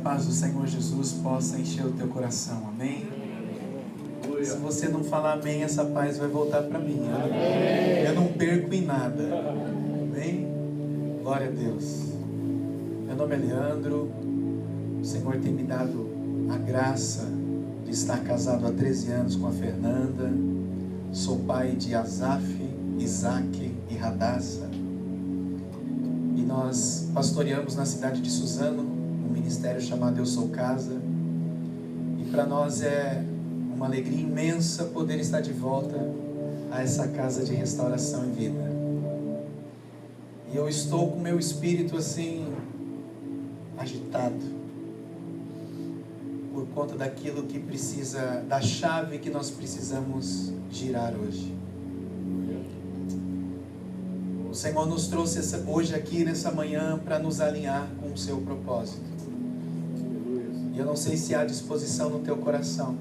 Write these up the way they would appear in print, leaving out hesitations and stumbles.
paz do Senhor Jesus possa encher o teu coração, amém? Se você não falar amém, essa paz vai voltar para mim. Eu não perco em nada, amém? Glória a Deus. Meu nome é Leandro. O Senhor tem me dado a graça de estar casado há 13 anos com a Fernanda. Sou pai de Asaf, Isaac e Radassa. E nós pastoreamos na cidade de Suzano, um ministério chamado Eu Sou Casa. E para nós é uma alegria imensa poder estar de volta a essa casa de restauração e vida. E eu estou com meu espírito assim, agitado, por conta daquilo que precisa, da chave que nós precisamos girar hoje. O Senhor nos trouxe hoje aqui nessa manhã para nos alinhar com o seu propósito. E eu não sei se há disposição no teu coração.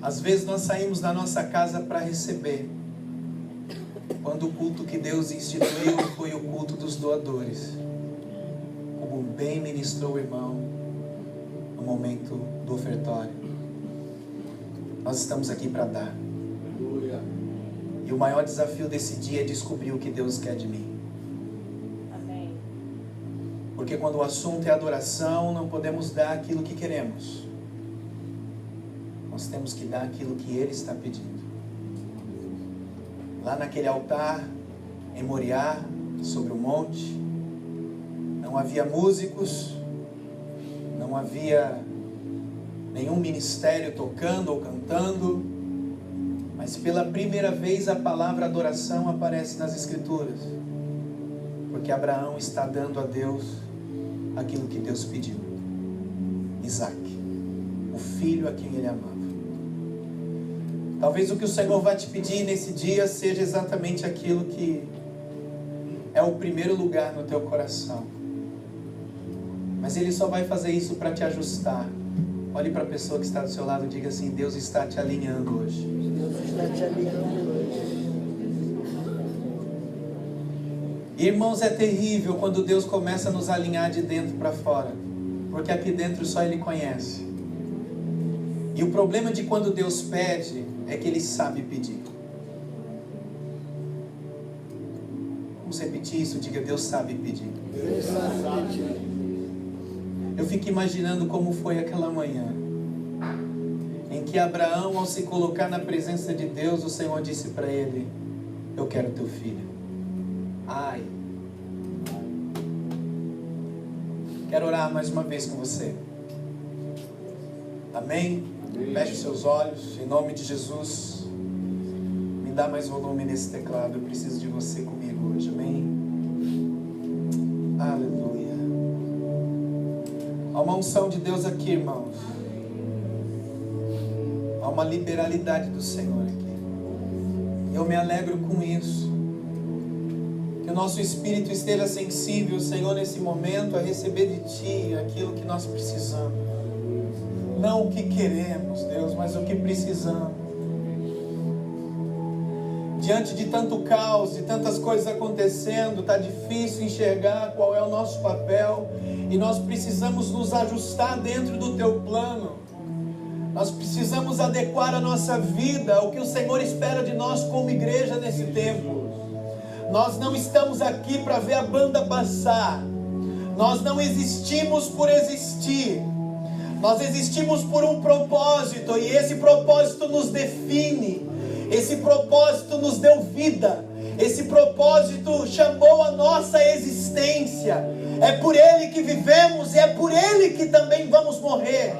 Às vezes nós saímos da nossa casa para receber, quando o culto que Deus instituiu foi o culto dos doadores, como bem ministrou o irmão no momento do ofertório. Nós estamos aqui para dar. E o maior desafio desse dia é descobrir o que Deus quer de mim. Amém. Porque quando o assunto é adoração, não podemos dar aquilo que queremos. Nós temos que dar aquilo que Ele está pedindo. Lá naquele altar, em Moriá, sobre o monte, não havia músicos, não havia nenhum ministério tocando ou cantando, mas pela primeira vez a palavra adoração aparece nas Escrituras, porque Abraão está dando a Deus aquilo que Deus pediu: Isaac, o filho a quem ele amava. Talvez o que o Senhor vai te pedir nesse dia seja exatamente aquilo que é o primeiro lugar no teu coração. Mas Ele só vai fazer isso para te ajustar. Olhe para a pessoa que está do seu lado e diga assim: Deus está te alinhando hoje. Deus está te alinhando hoje. Irmãos, é terrível quando Deus começa a nos alinhar de dentro para fora, porque aqui dentro só Ele conhece. E o problema de quando Deus pede é que Ele sabe pedir. Vamos repetir isso, diga: Deus sabe pedir. Deus sabe pedir. Eu fico imaginando como foi aquela manhã, em que Abraão, ao se colocar na presença de Deus, o Senhor disse para ele: eu quero teu filho. Ai. Quero orar mais uma vez com você. Amém? Feche seus olhos, em nome de Jesus. Me dá mais volume nesse teclado, eu preciso de você comigo hoje, amém? Aleluia. Há uma unção de Deus aqui, irmãos. Há uma liberalidade do Senhor aqui. Eu me alegro com isso. Que o nosso espírito esteja sensível, Senhor, nesse momento, a receber de Ti aquilo que nós precisamos. Não o que queremos, Deus, mas o que precisamos. Diante de tanto caos, de tantas coisas acontecendo, está difícil enxergar qual é o nosso papel. E nós precisamos nos ajustar dentro do Teu plano. Nós precisamos adequar a nossa vida ao que o Senhor espera de nós como igreja nesse tempo. Nós não estamos aqui para ver a banda passar. Nós não existimos por existir. Nós existimos por um propósito, e esse propósito nos define. Esse propósito nos deu vida. Esse propósito chamou a nossa existência. É por Ele que vivemos e é por Ele que também vamos morrer.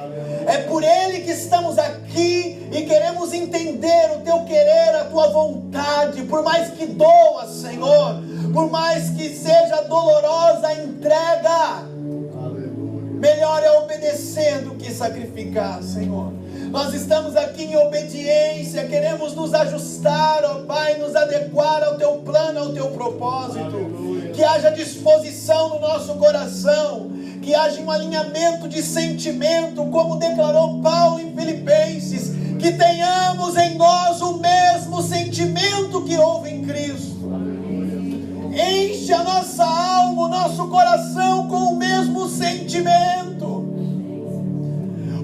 É por Ele que estamos aqui e queremos entender o Teu querer, a Tua vontade. Por mais que doa, Senhor, por mais que seja dolorosa a entrega, melhor é obedecer do que sacrificar, Senhor. Nós estamos aqui em obediência, queremos nos ajustar, ó Pai, nos adequar ao Teu plano, ao Teu propósito. Aleluia. Que haja disposição no nosso coração, que haja um alinhamento de sentimento, como declarou Paulo em Filipenses, que tenhamos em nós o mesmo sentimento que houve em Cristo. Aleluia. enche a nossa alma, o nosso coração com o mesmo sentimento.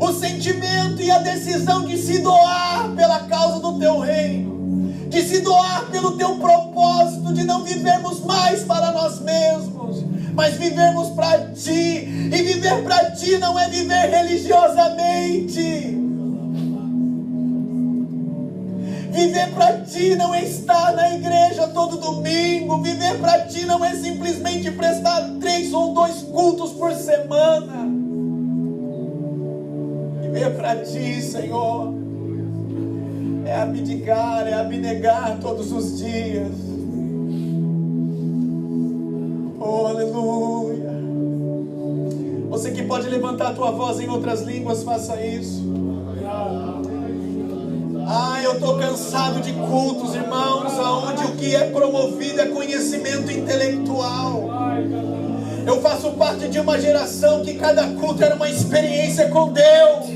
O sentimento e a decisão de se doar pela causa do teu reino, de se doar pelo teu propósito, de não vivermos mais para nós mesmos, mas vivermos para ti. E viver para ti não é viver religiosamente. Viver para ti não é estar na igreja todo domingo. Viver para ti não é simplesmente prestar 3 ou 2 cultos por semana. Viver para ti, Senhor, é abdicar, é abnegar todos os dias. Oh, aleluia. Você que pode levantar a tua voz em outras línguas, faça isso. Eu estou cansado de cultos, irmãos, onde o que é promovido é conhecimento intelectual. Eu faço parte de uma geração que cada culto era uma experiência com Deus,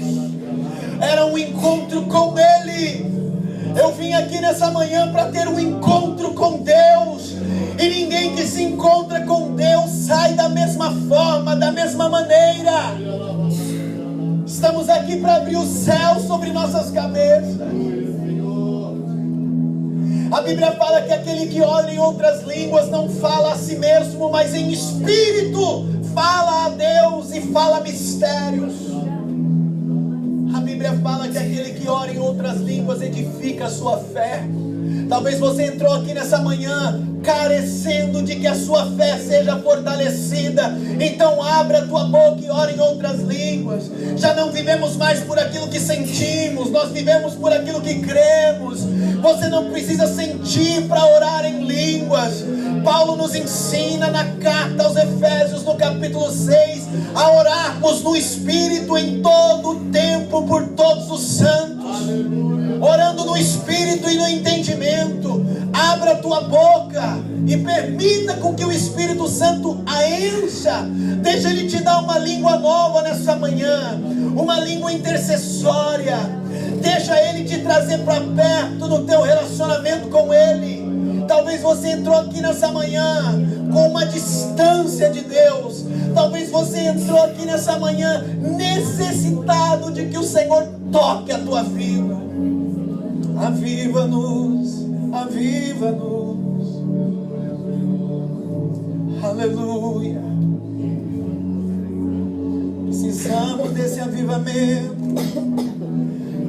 era um encontro com Ele. Eu vim aqui nessa manhã para ter um encontro com Deus, e ninguém que se encontra com Deus sai da mesma forma, da mesma maneira. Estamos aqui para abrir o céu sobre nossas cabeças. A Bíblia fala que aquele que ora em outras línguas não fala a si mesmo, mas em espírito fala a Deus e fala mistérios. A Bíblia fala que aquele que ora em outras línguas edifica a sua fé. Talvez você entrou aqui nessa manhã carecendo de que a sua fé seja fortalecida. Então abra a tua boca e ore em outras línguas. Já não vivemos mais por aquilo que sentimos, nós vivemos por aquilo que cremos. Você não precisa sentir para orar em línguas. Paulo nos ensina na carta aos Efésios, no capítulo 6, a orarmos no Espírito em todo o tempo por todos os santos. Orando no Espírito e no entendimento. Abra a tua boca e permita com que o Espírito Santo a encha. Deixa Ele te dar uma língua nova nessa manhã, uma língua intercessória. Deixa Ele te trazer para perto no teu relacionamento com Ele. Talvez você entrou aqui nessa manhã com uma distância de Deus. Talvez você entrou aqui nessa manhã necessitado de que o Senhor toque a tua vida. Aviva-nos, aviva-nos. Aleluia. Precisamos desse avivamento.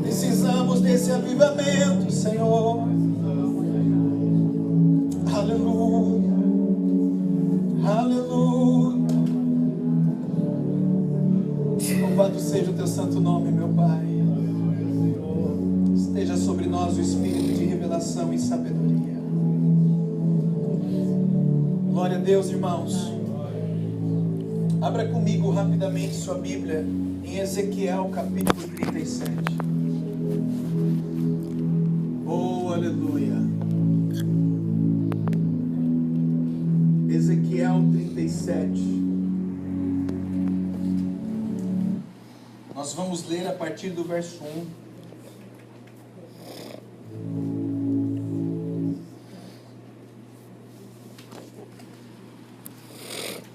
Precisamos desse avivamento, Senhor. Aleluia. Aleluia. Louvado seja o teu santo nome, meu Pai. Esteja sobre nós o espírito de revelação e sabedoria. Glória a Deus, irmãos. Abra comigo rapidamente sua Bíblia em Ezequiel capítulo 37. Oh, aleluia. Ezequiel 37. Nós vamos ler a partir do verso 1.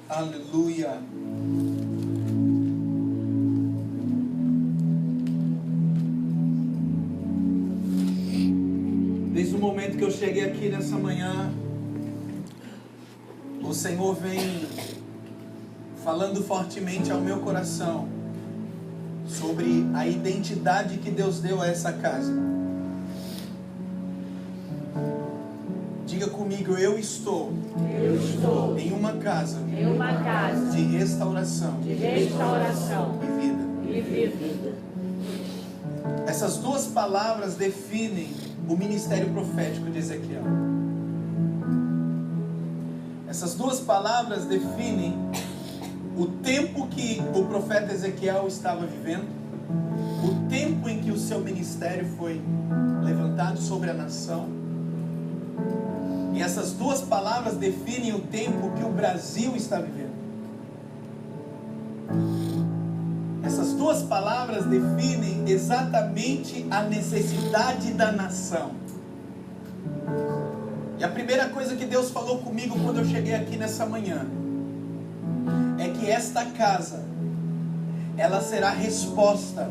Aleluia. Desde o momento que eu cheguei aqui nessa manhã, o Senhor vem falando fortemente ao meu coração sobre a identidade que Deus deu a essa casa. Diga comigo, eu estou em uma casa de restauração e vida. Essas duas palavras definem o ministério profético de Ezequiel. Essas duas palavras definem o tempo que o profeta Ezequiel estava vivendo, o tempo em que o seu ministério foi levantado sobre a nação. E essas duas palavras definem o tempo que o Brasil está vivendo. Essas duas palavras definem exatamente a necessidade da nação. E a primeira coisa que Deus falou comigo quando eu cheguei aqui nessa manhã é que esta casa, ela será resposta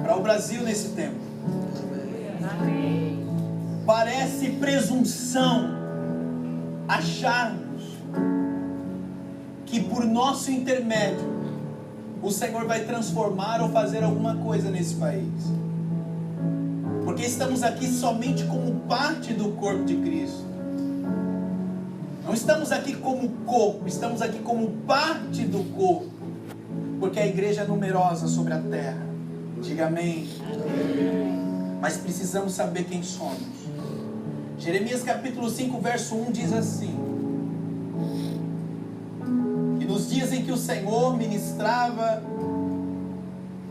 para o Brasil nesse tempo. Amém. Parece presunção acharmos que por nosso intermédio o Senhor vai transformar ou fazer alguma coisa nesse país. Porque estamos aqui somente como parte do corpo de Cristo. Não estamos aqui como corpo, estamos aqui como parte do corpo. Porque a igreja é numerosa sobre a terra. Diga amém. Mas precisamos saber quem somos. Jeremias capítulo 5, verso 1 diz assim: e nos dias em que o Senhor ministrava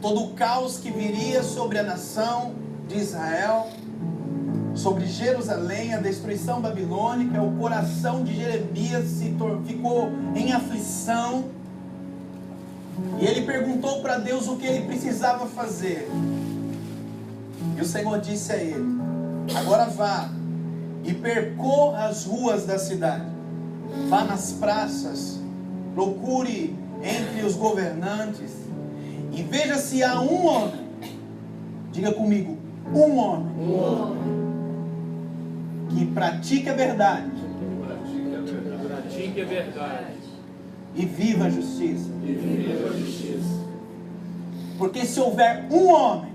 todo o caos que viria sobre a nação de Israel, sobre Jerusalém, a destruição babilônica, o coração de Jeremias ficou em aflição, e ele perguntou para Deus o que ele precisava fazer. E o Senhor disse a ele: agora vá e percorra as ruas da cidade, vá nas praças, procure entre os governantes e veja se há um homem, diga comigo, um homem que pratique a verdade, e viva a justiça. Porque se houver um homem,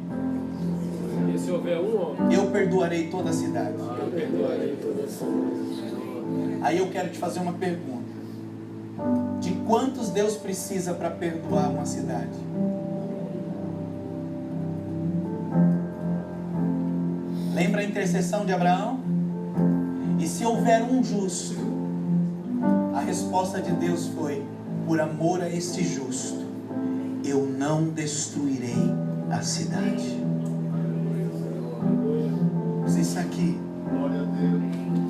eu perdoarei toda a cidade. Aí eu quero te fazer uma pergunta: de quantos Deus precisa para perdoar uma cidade? Lembra a intercessão de Abraão? E se houver um justo, a resposta de Deus foi: por amor a este justo, eu não destruirei a cidade. Você está aqui.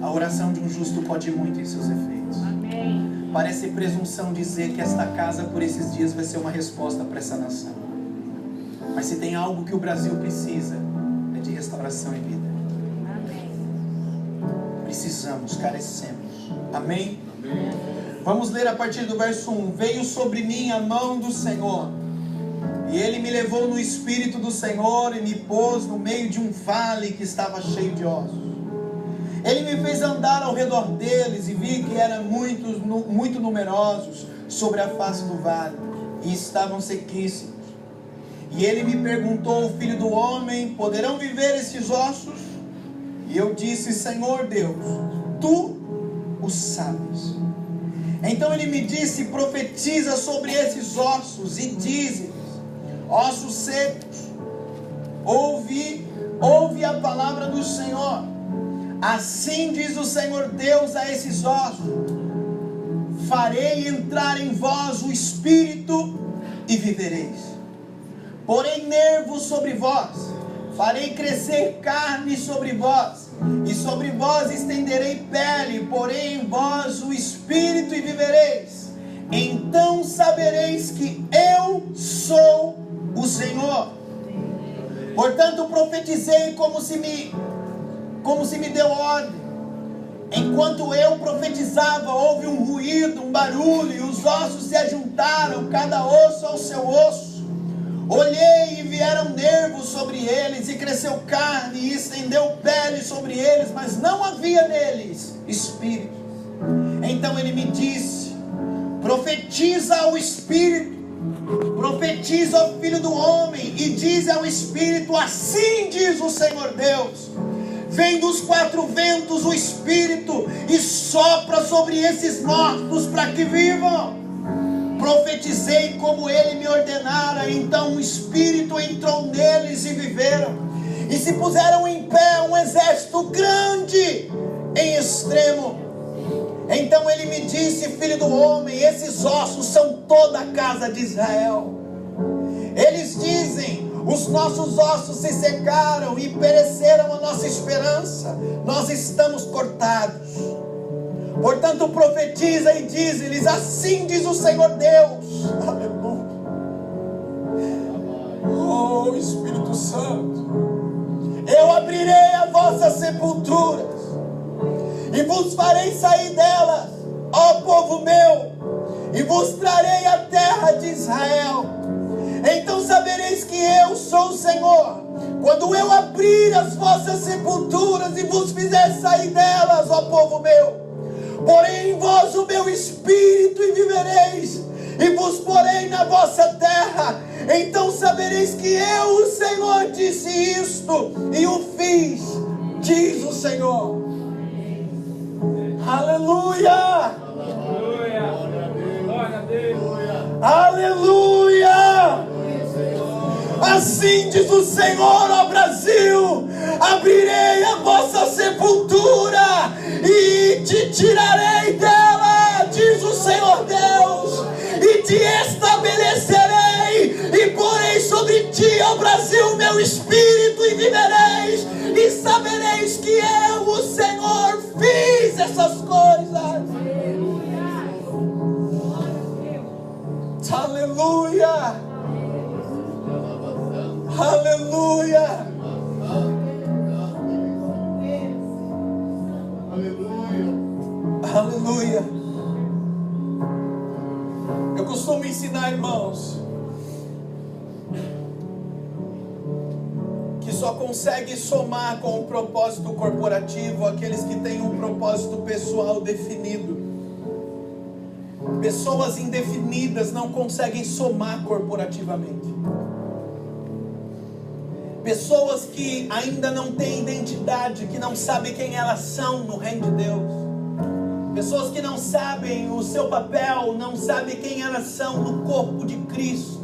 A oração de um justo pode muito em seus efeitos. Amém. Parece presunção dizer que esta casa por esses dias vai ser uma resposta para essa nação. Mas se tem algo que o Brasil precisa, é de restauração e vida. Amém. Precisamos, carecemos. Amém? Amém? Vamos ler a partir do verso 1. Veio sobre mim a mão do Senhor, e Ele me levou no Espírito do Senhor e me pôs no meio de um vale que estava cheio de ossos. Ele me fez andar ao redor deles e vi que eram muito numerosos sobre a face do vale, e estavam sequíssimos. E Ele me perguntou: filho do homem, poderão viver estes ossos? E eu disse: Senhor Deus, Tu o sabes. Então Ele me disse: profetiza sobre esses ossos e dize-lhes: ossos secos, ouve a palavra do Senhor. Assim diz o Senhor Deus a esses ossos: farei entrar em vós o Espírito e vivereis. Porém nervos sobre vós, farei crescer carne sobre vós, e sobre vós estenderei pele, porém em vós o Espírito e vivereis. Então sabereis que eu sou o Senhor. Portanto profetizei como se me deu ordem. Enquanto eu profetizava, houve um ruído, um barulho, e os ossos se ajuntaram, cada osso ao seu osso. Olhei e vieram nervos sobre eles, e cresceu carne, e estendeu pele sobre eles, mas não havia neles espírito. Então ele me disse: profetiza ao Espírito, profetiza ao Filho do Homem, e diz ao Espírito: assim diz o Senhor Deus, vem dos quatro ventos o Espírito e sopra sobre esses mortos para que vivam. Profetizei como ele me ordenara, então o Espírito entrou neles e viveram, e se puseram em pé um exército grande em extremo. Então ele me disse: filho do homem, esses ossos são toda a casa de Israel. Eles dizem: os nossos ossos se secaram e pereceram a nossa esperança, nós estamos cortados. Portanto profetiza e diz-lhes: assim diz o Senhor Deus. Aleluia. Oh Espírito Santo, eu abrirei as vossas sepulturas vos farei sair delas, ó povo meu, e vos trarei a terra de Israel. Então sabereis que eu sou o Senhor, quando eu abrir as vossas sepulturas e vos fizer sair delas, ó povo meu. Porém em vós o meu espírito e vivereis, e vos porei na vossa terra. Então sabereis que eu, o Senhor, disse isto e o fiz, diz o Senhor. Aleluia! Glória a Deus! Aleluia! Assim diz o Senhor ao Brasil: abrirei a vossa sepultura e te tirarei dela, diz o Senhor Deus, e te estabelecerei, e porei sobre ti, ó Brasil, meu espírito, e vivereis, e sabereis que eu, o Senhor, fiz essas coisas. Aleluia! Aleluia! Aleluia! Eu costumo ensinar, irmãos, que só consegue somar com o propósito corporativo aqueles que têm um propósito pessoal definido. Pessoas indefinidas não conseguem somar corporativamente. Pessoas que ainda não têm identidade, que não sabem quem elas são no reino de Deus. Pessoas que não sabem o seu papel, não sabem quem elas são no corpo de Cristo.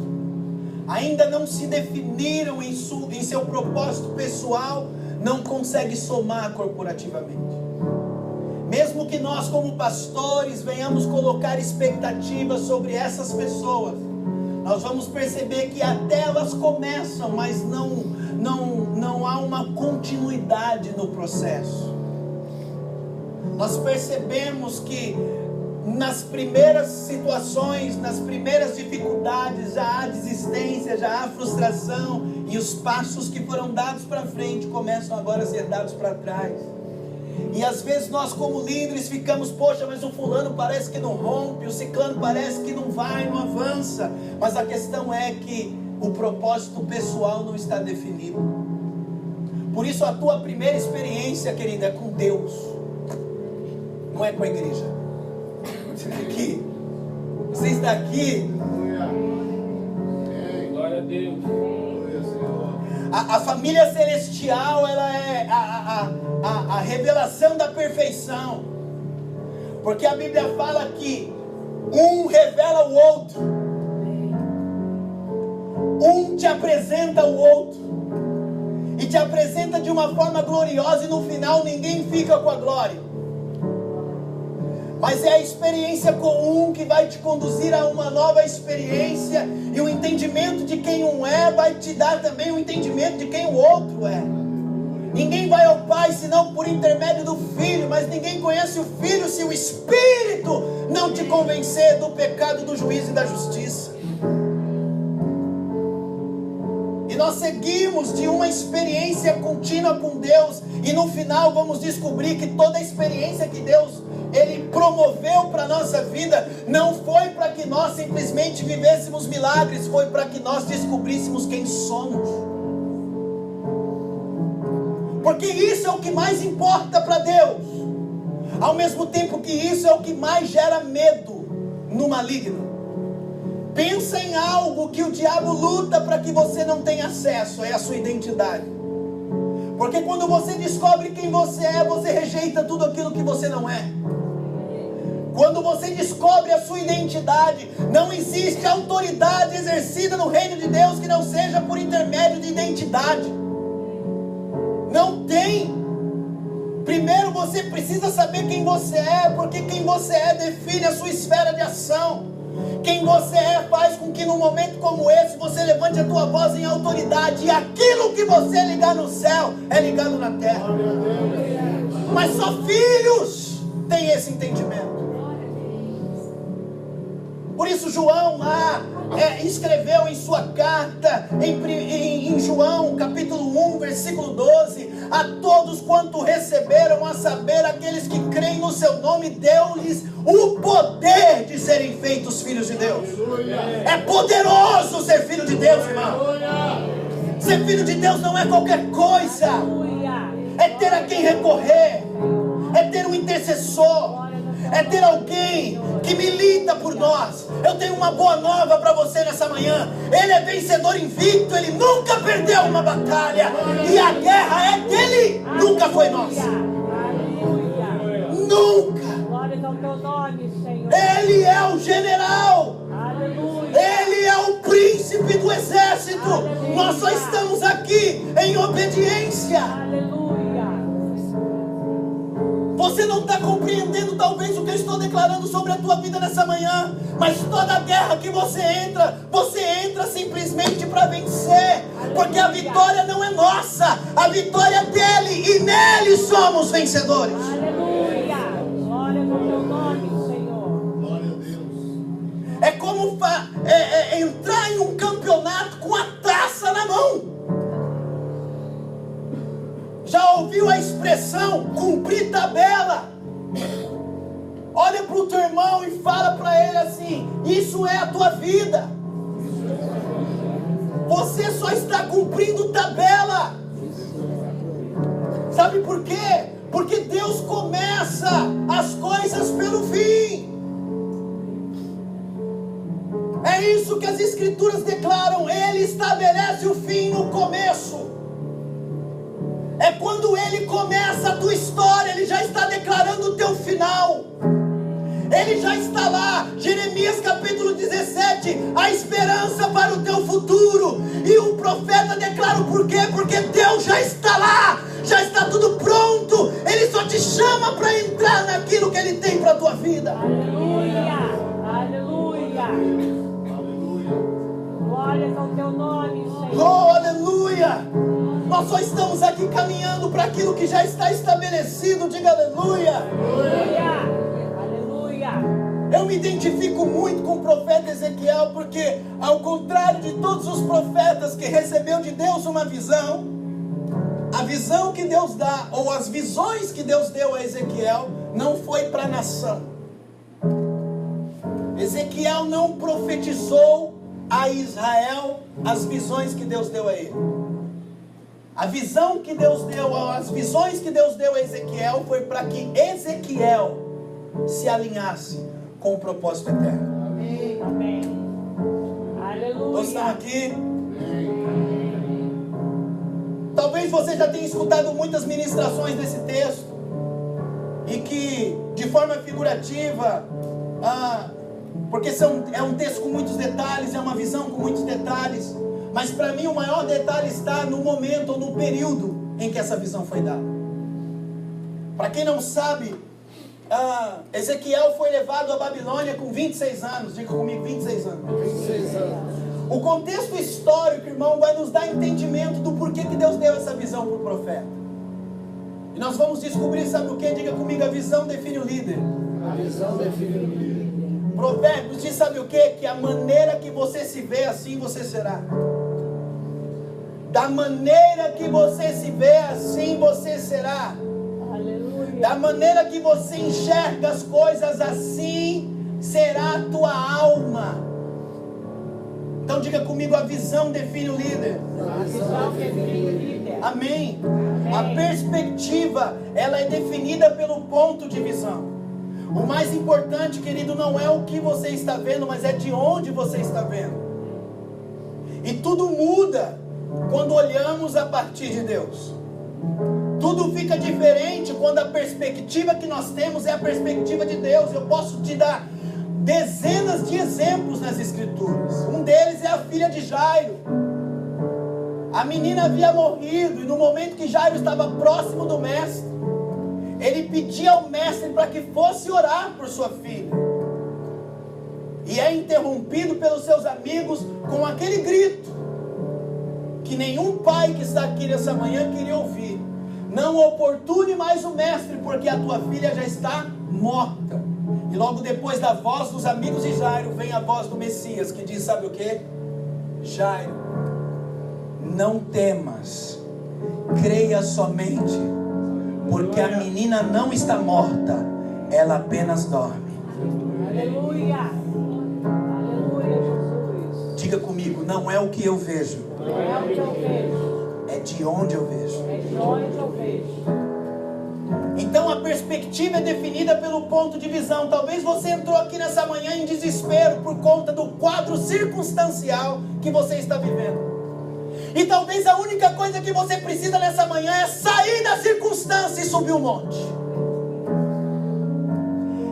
Ainda não se definiram em seu propósito pessoal, não conseguem somar corporativamente. Mesmo que nós como pastores venhamos colocar expectativas sobre essas pessoas, nós vamos perceber que até elas começam, mas não há uma continuidade no processo. Nós percebemos que nas primeiras situações, nas primeiras dificuldades, já há desistência, já há frustração, e os passos que foram dados para frente começam agora a ser dados para trás. E às vezes nós como líderes ficamos, poxa, mas o fulano parece que não rompe, o ciclano parece que não vai, não avança. Mas a questão é que o propósito pessoal não está definido. Por isso a tua primeira experiência, querida, é com Deus, não é com a igreja. Você está aqui, você está aqui. Glória a Deus. A família celestial, ela é a revelação da perfeição. Porque a Bíblia fala que um revela o outro. Um te apresenta o outro. E te apresenta de uma forma gloriosa, e no final ninguém fica com a glória. Mas é a experiência com um que vai te conduzir a uma nova experiência. E o entendimento de quem um é vai te dar também o entendimento de quem o outro é. Ninguém vai ao Pai senão por intermédio do Filho. Mas ninguém conhece o Filho se o Espírito não te convencer do pecado, do juízo e da justiça. E nós seguimos de uma experiência contínua com Deus. E no final vamos descobrir que toda a experiência que Deus Ele promoveu para a nossa vida não foi para que nós simplesmente vivêssemos milagres, foi para que nós descobríssemos quem somos. Porque isso é o que mais importa para Deus, ao mesmo tempo que isso é o que mais gera medo no maligno. Pensa em algo que o diabo luta para que você não tenha acesso, é a sua identidade. Porque quando você descobre quem você é, você rejeita tudo aquilo que você não é. Quando você descobre a sua identidade, não existe autoridade exercida no reino de Deus que não seja por intermédio de identidade. Não tem. Primeiro você precisa saber quem você é, porque quem você é define a sua esfera de ação. Quem você é faz com que num momento como esse você levante a tua voz em autoridade, e aquilo que você ligar no céu é ligado na terra. Mas só filhos têm esse entendimento. Por isso João lá escreveu em sua carta, em João capítulo 1, versículo 12: a todos quanto receberam, a saber, aqueles que creem no nome deu-lhes o poder de serem feitos filhos de Deus. É poderoso ser filho de Deus, irmão. Ser filho de Deus não é qualquer coisa. É ter a quem recorrer. É ter um intercessor. É ter alguém que milita por nós. Eu tenho uma boa nova para você nessa manhã. Ele é vencedor invicto. Ele nunca perdeu uma batalha. E a guerra é dele. Nunca foi nossa. Nunca. Glória ao teu nome, Senhor. Ele é o general. Aleluia. Ele é o príncipe do exército. Aleluia. Nós só estamos aqui em obediência. Aleluia. Você não está compreendendo talvez o que eu estou declarando sobre a tua vida nessa manhã. Mas toda guerra que você entra simplesmente para vencer. Porque a vitória não é nossa. A vitória é dele. E nele somos vencedores. Aleluia. Glória ao teu nome, Senhor. Glória a Deus. É como entrar em um campeonato com a taça na mão. Já ouviu a expressão cumprir tabela? Olha para o teu irmão e fala para ele assim: isso é a tua vida. Você só está cumprindo tabela. Sabe por quê? Porque Deus começa as coisas pelo fim. É isso que as Escrituras declaram. Ele estabelece o fim no começo. É quando Ele começa a tua história, Ele já está declarando o teu final. Ele já está lá. Jeremias capítulo 17, a esperança para o teu futuro. E o profeta declara o porquê? Porque Deus já está lá, já está tudo pronto. Ele só te chama para entrar naquilo que Ele tem para a tua vida. Aleluia. Aleluia. Glória ao teu nome, Senhor. Oh, aleluia. Nós só estamos aqui caminhando para aquilo que já está estabelecido. Diga aleluia. Aleluia. Eu me identifico muito com o profeta Ezequiel, porque ao contrário de todos os profetas que recebeu de Deus uma visão, a visão que Deus dá, ou as visões que Deus deu a Ezequiel, não foi para a nação. Ezequiel não profetizou a Israel as visões que Deus deu a ele. A visão que Deus deu, as visões que Deus deu a Ezequiel foi para que Ezequiel se alinhasse com o propósito eterno. Amém. Amém. Aleluia. Nós estamos aqui. Talvez você já tenha escutado muitas ministrações desse texto e que de forma figurativa, porque é um texto com muitos detalhes, é uma visão com muitos detalhes. Mas para mim o maior detalhe está no momento ou no período em que essa visão foi dada. Para quem não sabe, Ezequiel foi levado à Babilônia com 26 anos. Diga comigo, 26 anos. 26 anos. O contexto histórico, irmão, vai nos dar entendimento do porquê que Deus deu essa visão para o profeta. E nós vamos descobrir, sabe o que? Diga comigo, a visão define o líder. A visão define o líder. Provérbios diz, sabe o que? Que a maneira que você se vê, assim você será. Da maneira que você se vê, assim você será. Aleluia. Da maneira que você enxerga as coisas, assim será a tua alma. Então diga comigo, a visão define o líder. A visão define o líder. Amém. A perspectiva, ela é definida pelo ponto de visão. O mais importante, querido, não é o que você está vendo, mas é de onde você está vendo. E tudo muda quando olhamos a partir de Deus. Tudo fica diferente quando a perspectiva que nós temos é a perspectiva de Deus. Eu posso te dar dezenas de exemplos nas Escrituras. Um deles é a filha de Jairo. A menina havia morrido e no momento que Jairo estava próximo do mestre, ele pedia ao mestre para que fosse orar por sua filha. E é interrompido pelos seus amigos com aquele grito que nenhum pai que está aqui nessa manhã queria ouvir: não oportune mais o mestre, porque a tua filha já está morta. E logo depois da voz dos amigos de Jairo vem a voz do Messias, que diz, sabe o que? Jairo, não temas, creia somente, porque a menina não está morta, ela apenas dorme. Aleluia. Aleluia, Jesus. Diga comigo, não é o que eu vejo, Não é o que eu vejo, é de onde eu vejo. é de onde eu vejo. Então a perspectiva é definida pelo ponto de visão. Talvez você entrou aqui nessa manhã em desespero por conta do quadro circunstancial que você está vivendo. E talvez a única coisa que você precisa nessa manhã é sair da circunstância e subir o monte.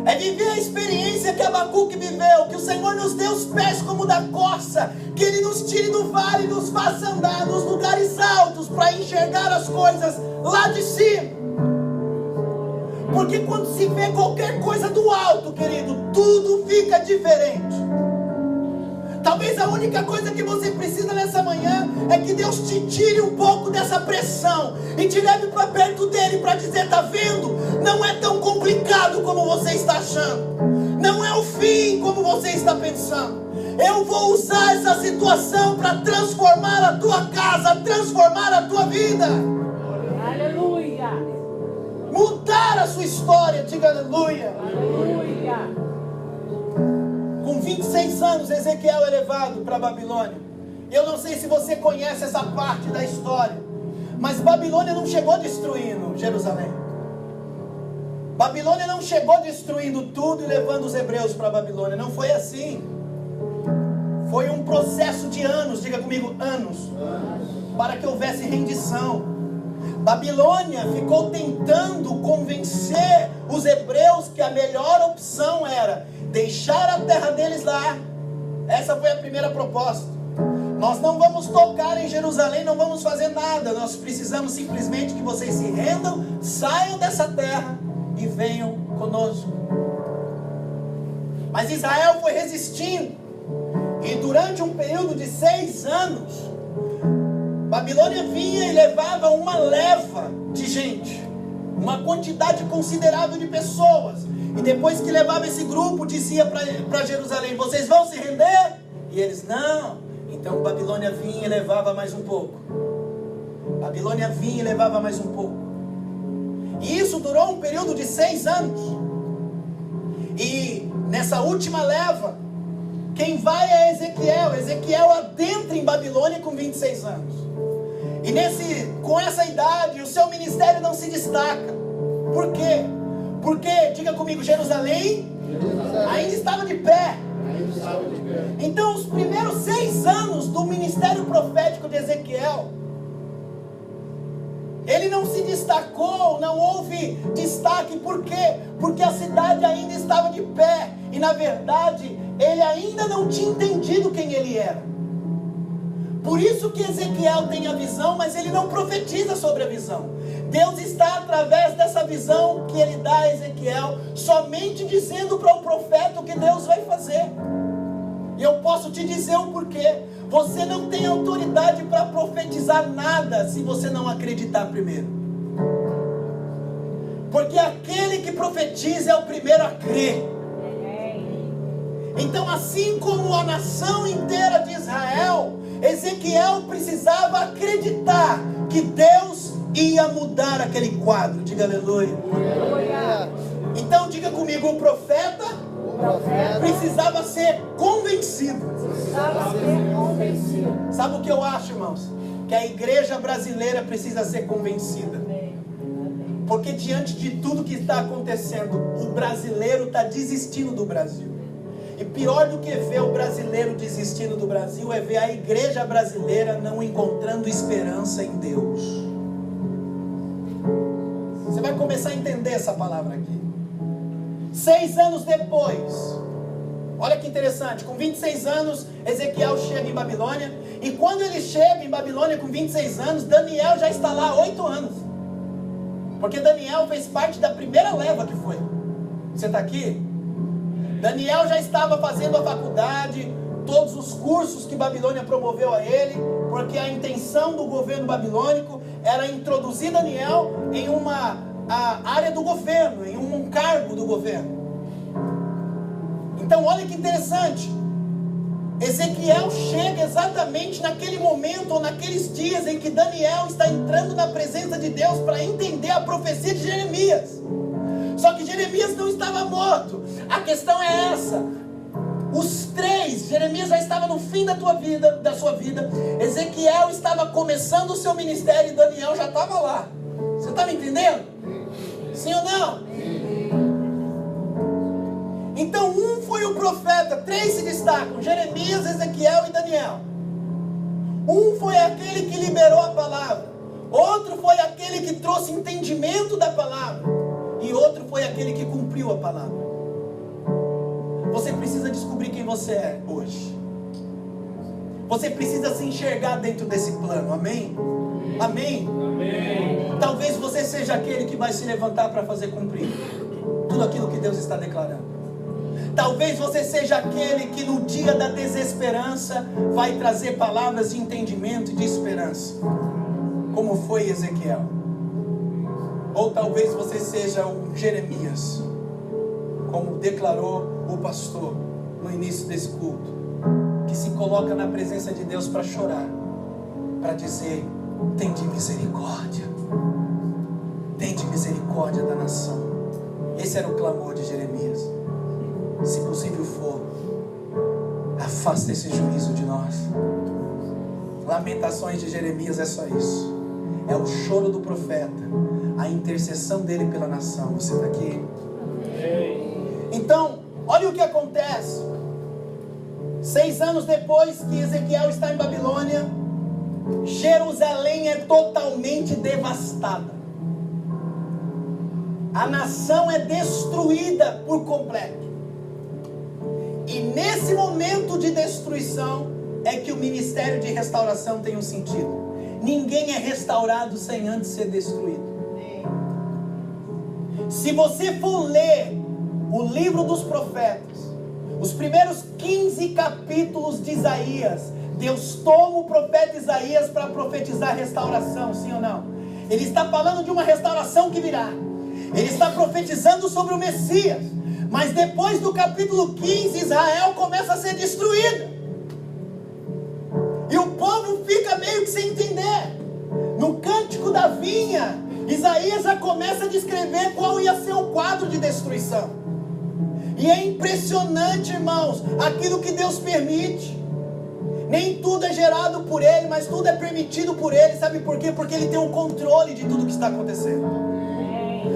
É viver a experiência que Abacuque viveu, que o Senhor nos dê os pés como da corça, que Ele nos tire do vale e nos faça andar nos lugares altos para enxergar as coisas lá de cima. Porque quando se vê qualquer coisa do alto, querido, tudo fica diferente. Talvez a única coisa que você precisa nessa manhã é que Deus te tire um pouco dessa pressão e te leve para perto dele para dizer, tá vendo? Não é tão complicado como você está achando. Não é o fim como você está pensando. Eu vou usar essa situação para transformar a tua casa, transformar a tua vida. Aleluia. Mudar a sua história, diga aleluia. Aleluia. Com 26 anos, Ezequiel é levado para a Babilônia. Eu não sei se você conhece essa parte da história, mas Babilônia não chegou destruindo Jerusalém. Babilônia não chegou destruindo tudo e levando os hebreus para a Babilônia. Não foi assim. Foi um processo de anos, diga comigo, anos, para que houvesse rendição. Babilônia ficou tentando convencer os hebreus que a melhor opção era deixar a terra deles lá. Essa foi a primeira proposta. Nós não vamos tocar em Jerusalém, não vamos fazer nada. Nós precisamos simplesmente que vocês se rendam, saiam dessa terra e venham conosco. Mas Israel foi resistindo. E durante um período de 6 anos, Babilônia vinha e levava uma leva de gente, uma quantidade considerável de pessoas. E depois que levava esse grupo, dizia para Jerusalém, vocês vão se render? E eles, não. Então Babilônia vinha e levava mais um pouco. Babilônia vinha e levava mais um pouco. E isso durou um período de 6 anos. E nessa última leva, quem vai é Ezequiel. Ezequiel adentra em Babilônia com 26 anos. E com essa idade, o seu ministério não se destaca. Por quê? Porque, diga comigo, Jerusalém ainda estava de pé. Então, os primeiros 6 anos do ministério profético de Ezequiel, ele não se destacou, não houve destaque. Por quê? Porque a cidade ainda estava de pé. E, na verdade, ele ainda não tinha entendido quem ele era. Por isso que Ezequiel tem a visão, mas ele não profetiza sobre a visão. Deus está através dessa visão que ele dá a Ezequiel, somente dizendo para o profeta o que Deus vai fazer. E eu posso te dizer o porquê. Você não tem autoridade para profetizar nada se você não acreditar primeiro. Porque aquele que profetiza é o primeiro a crer. Então, assim como a nação inteira de Israel, Ezequiel precisava acreditar que Deus ia mudar aquele quadro. Diga aleluia. Então diga comigo, o profeta precisava ser convencido. Sabe o que eu acho, irmãos? Que a igreja brasileira precisa ser convencida. Porque diante de tudo que está acontecendo, o brasileiro está desistindo do Brasil. E pior do que ver o brasileiro desistindo do Brasil é ver a igreja brasileira não encontrando esperança em Deus. Você vai começar a entender essa palavra aqui. 6 anos depois, olha que interessante, com 26 anos, Ezequiel chega em Babilônia. E quando ele chega em Babilônia com 26 anos, Daniel já está lá há 8 anos. Porque Daniel fez parte da primeira leva que foi. Você está aqui? Daniel já estava fazendo a faculdade, todos os cursos que Babilônia promoveu a ele, porque a intenção do governo babilônico era introduzir Daniel em uma área do governo, em um cargo do governo. Então olha que interessante, Ezequiel chega exatamente naquele momento, ou naqueles dias em que Daniel está entrando na presença de Deus para entender a profecia de Jeremias. Só que Jeremias não estava morto. A questão é essa. Os três, Jeremias já estava no fim da sua vida. Ezequiel estava começando o seu ministério e Daniel já estava lá. Você está me entendendo? Sim ou não? Então um foi o profeta, três se destacam: Jeremias, Ezequiel e Daniel. Um foi aquele que liberou a palavra, outro foi aquele que trouxe entendimento da palavra, e outro foi aquele que cumpriu a palavra. Você precisa descobrir quem você é hoje. Você precisa se enxergar dentro desse plano, amém? Amém? Amém. Talvez você seja aquele que vai se levantar para fazer cumprir tudo aquilo que Deus está declarando. Talvez você seja aquele que no dia da desesperança vai trazer palavras de entendimento e de esperança, como foi Ezequiel. Ou talvez você seja um Jeremias, como declarou o pastor no início desse culto, que se coloca na presença de Deus para chorar, para dizer: tende misericórdia, tende misericórdia da nação. Esse era o clamor de Jeremias. Se possível for, afasta esse juízo de nós. Lamentações de Jeremias é só isso. É o choro do profeta, a intercessão dele pela nação. Você está aqui? Então, olha o que acontece. 6 anos depois que Ezequiel está em Babilônia, Jerusalém é totalmente devastada. A nação é destruída por completo. E nesse momento de destruição é que o ministério de restauração tem um sentido. Ninguém é restaurado sem antes ser destruído. Se você for ler o livro dos profetas, os primeiros 15 capítulos de Isaías, Deus toma o profeta Isaías para profetizar restauração, sim ou não? Ele está falando de uma restauração que virá. Ele está profetizando sobre o Messias. Mas depois do capítulo 15, Israel começa a ser destruída. E o povo fica meio que sem entender. No Cântico da Vinha, Isaías já começa a descrever qual ia ser o quadro de destruição. E é impressionante, irmãos, aquilo que Deus permite. Nem tudo é gerado por Ele, mas tudo é permitido por Ele. Sabe por quê? Porque Ele tem um controle de tudo que está acontecendo.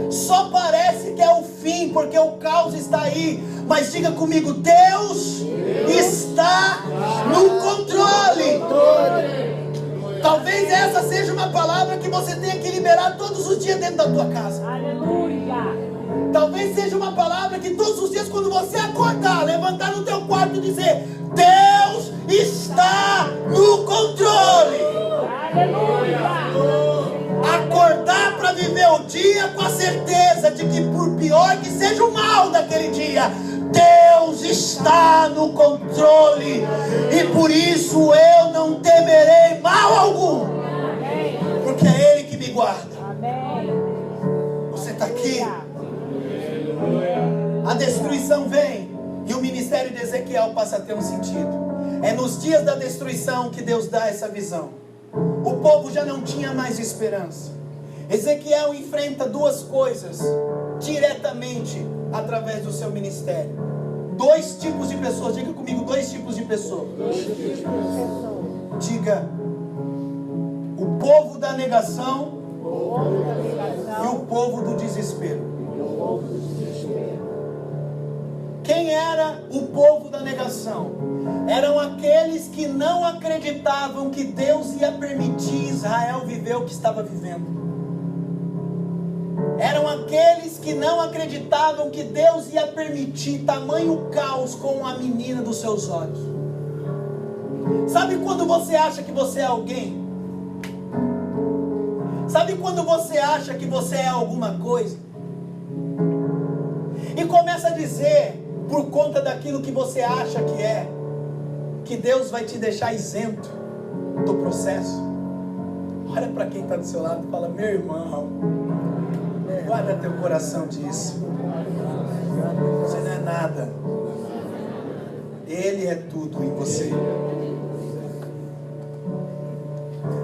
Só parece que é o fim, porque o caos está aí. Mas diga comigo: Deus está no controle. Talvez essa seja uma palavra que você tenha que liberar todos os dias dentro da tua casa. Aleluia. Talvez seja uma palavra que todos os dias, quando você acordar, levantar no teu quarto e dizer: Deus está no controle. Aleluia. Acordar para viver o dia com a certeza de que, por pior que seja o mal daquele dia, Deus está no controle. E por isso eu não temerei mal algum, porque é Ele que me guarda. Você está aqui? A destruição vem e o ministério de Ezequiel passa a ter um sentido. É nos dias da destruição que Deus dá essa visão. O povo já não tinha mais esperança. Ezequiel enfrenta duas coisas diretamente através do seu ministério. 2 tipos de pessoas. Diga comigo: 2 tipos de pessoas. Diga: o povo da negação e o povo do desespero. Quem era o povo da negação? Eram aqueles que não acreditavam que Deus ia permitir Israel viver o que estava vivendo. Eram aqueles que não acreditavam que Deus ia permitir tamanho caos com a menina dos seus olhos. Sabe quando você acha que você é alguém? Sabe quando você acha que você é alguma coisa? E começa a dizer, por conta daquilo que você acha que é, que Deus vai te deixar isento do processo. Olha para quem está do seu lado e fala: meu irmão, guarda teu coração disso. Você não é nada. Ele é tudo em você.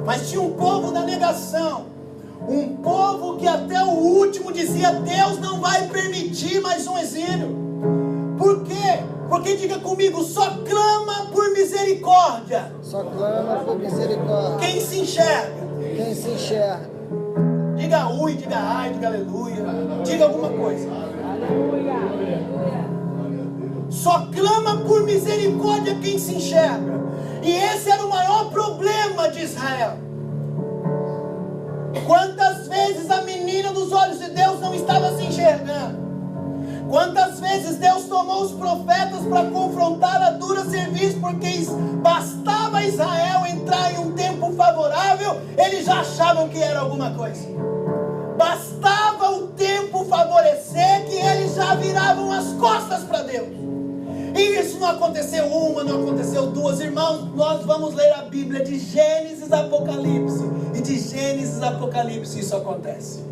Mas tinha um povo da negação, Um povo que até o último dizia: Deus não vai permitir mais um exílio. Por quê? Porque diga comigo: só clama por misericórdia Só clama por misericórdia. quem se enxerga. Quem se enxerga. Diga ui, diga ai, diga aleluia. Diga alguma coisa. Aleluia. Só clama por misericórdia quem se enxerga. E esse era o maior problema de Israel. Quantas vezes a menina dos olhos de Deus não estava se enxergando? Quantas vezes Deus tomou os profetas para confrontar a dura serviço, porque bastava Israel entrar em um tempo favorável, eles já achavam que era alguma coisa. Bastava o tempo favorecer que eles já viravam as costas para Deus. E isso não aconteceu uma, não aconteceu duas. Irmãos, nós vamos ler a Bíblia de Gênesis a Apocalipse. E de Gênesis a Apocalipse isso acontece.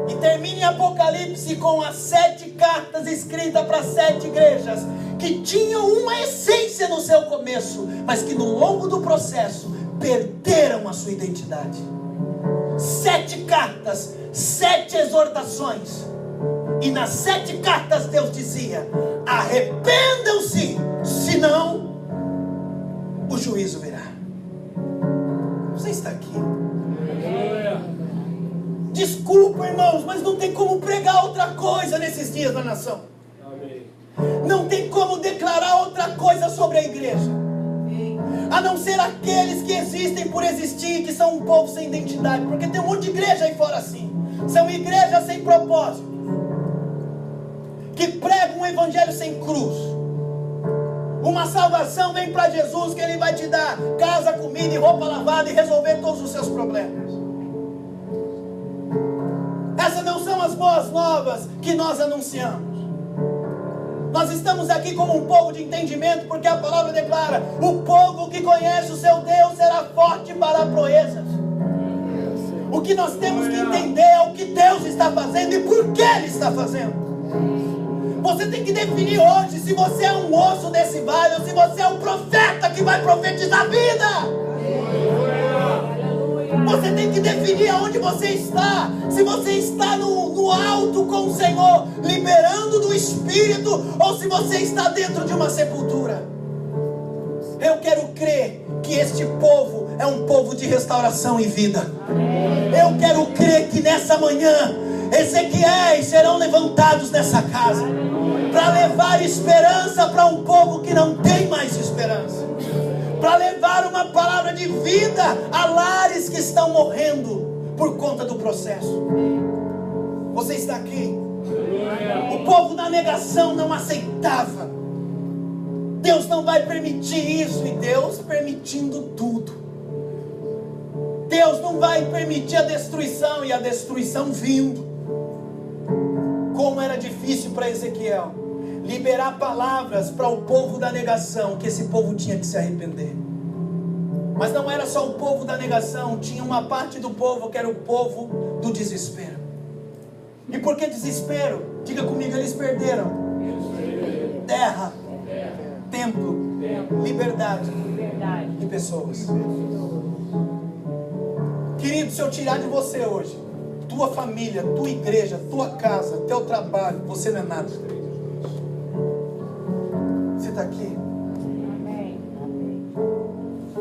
E termina em Apocalipse com as 7 cartas escritas para 7 igrejas, que tinham uma essência no seu começo, mas que no longo do processo perderam a sua identidade. 7 cartas, 7 exortações. E nas 7 cartas Deus dizia: arrependam-se, senão o juízo virá. Você está aqui. Desculpa, irmãos, mas não tem como pregar outra coisa nesses dias da nação. Não tem como declarar outra coisa sobre a igreja, a não ser aqueles que existem por existir, que são um povo sem identidade. Porque tem um monte de igreja aí fora assim. São igrejas sem propósito, que pregam um evangelho sem cruz. Uma salvação vem para Jesus, que Ele vai te dar casa, comida e roupa lavada e resolver todos os seus problemas. Essas não são as boas novas que nós anunciamos. Nós estamos aqui como um povo de entendimento, porque a palavra declara: o povo que conhece o seu Deus será forte para proezas. O que nós temos que entender é o que Deus está fazendo e por que Ele está fazendo. Você tem que definir hoje se você é um osso desse vale ou se você é um profeta que vai profetizar a vida. Você tem que definir aonde você está. Se você está no alto com o Senhor, liberando do Espírito, ou se você está dentro de uma sepultura. Eu quero crer que este povo é um povo de restauração e vida. Eu quero crer que nessa manhã Ezequiéis serão levantados nessa casa para levar esperança para um povo que não tem mais esperança, para levar uma palavra de vida a lares que estão morrendo por conta do processo. Você está aqui. O povo na negação não aceitava. Deus não vai permitir isso. E Deus permitindo tudo. Deus não vai permitir a destruição, e a destruição vindo. Como era difícil para Ezequiel liberar palavras para o povo da negação, que esse povo tinha que se arrepender. Mas não era só o povo da negação, tinha uma parte do povo que era o povo do desespero. E por que desespero? Diga comigo: eles perderam terra, templo, liberdade e pessoas. Querido, se eu tirar de você hoje tua família, tua igreja, tua casa, teu trabalho, você não é nada. Você está aqui.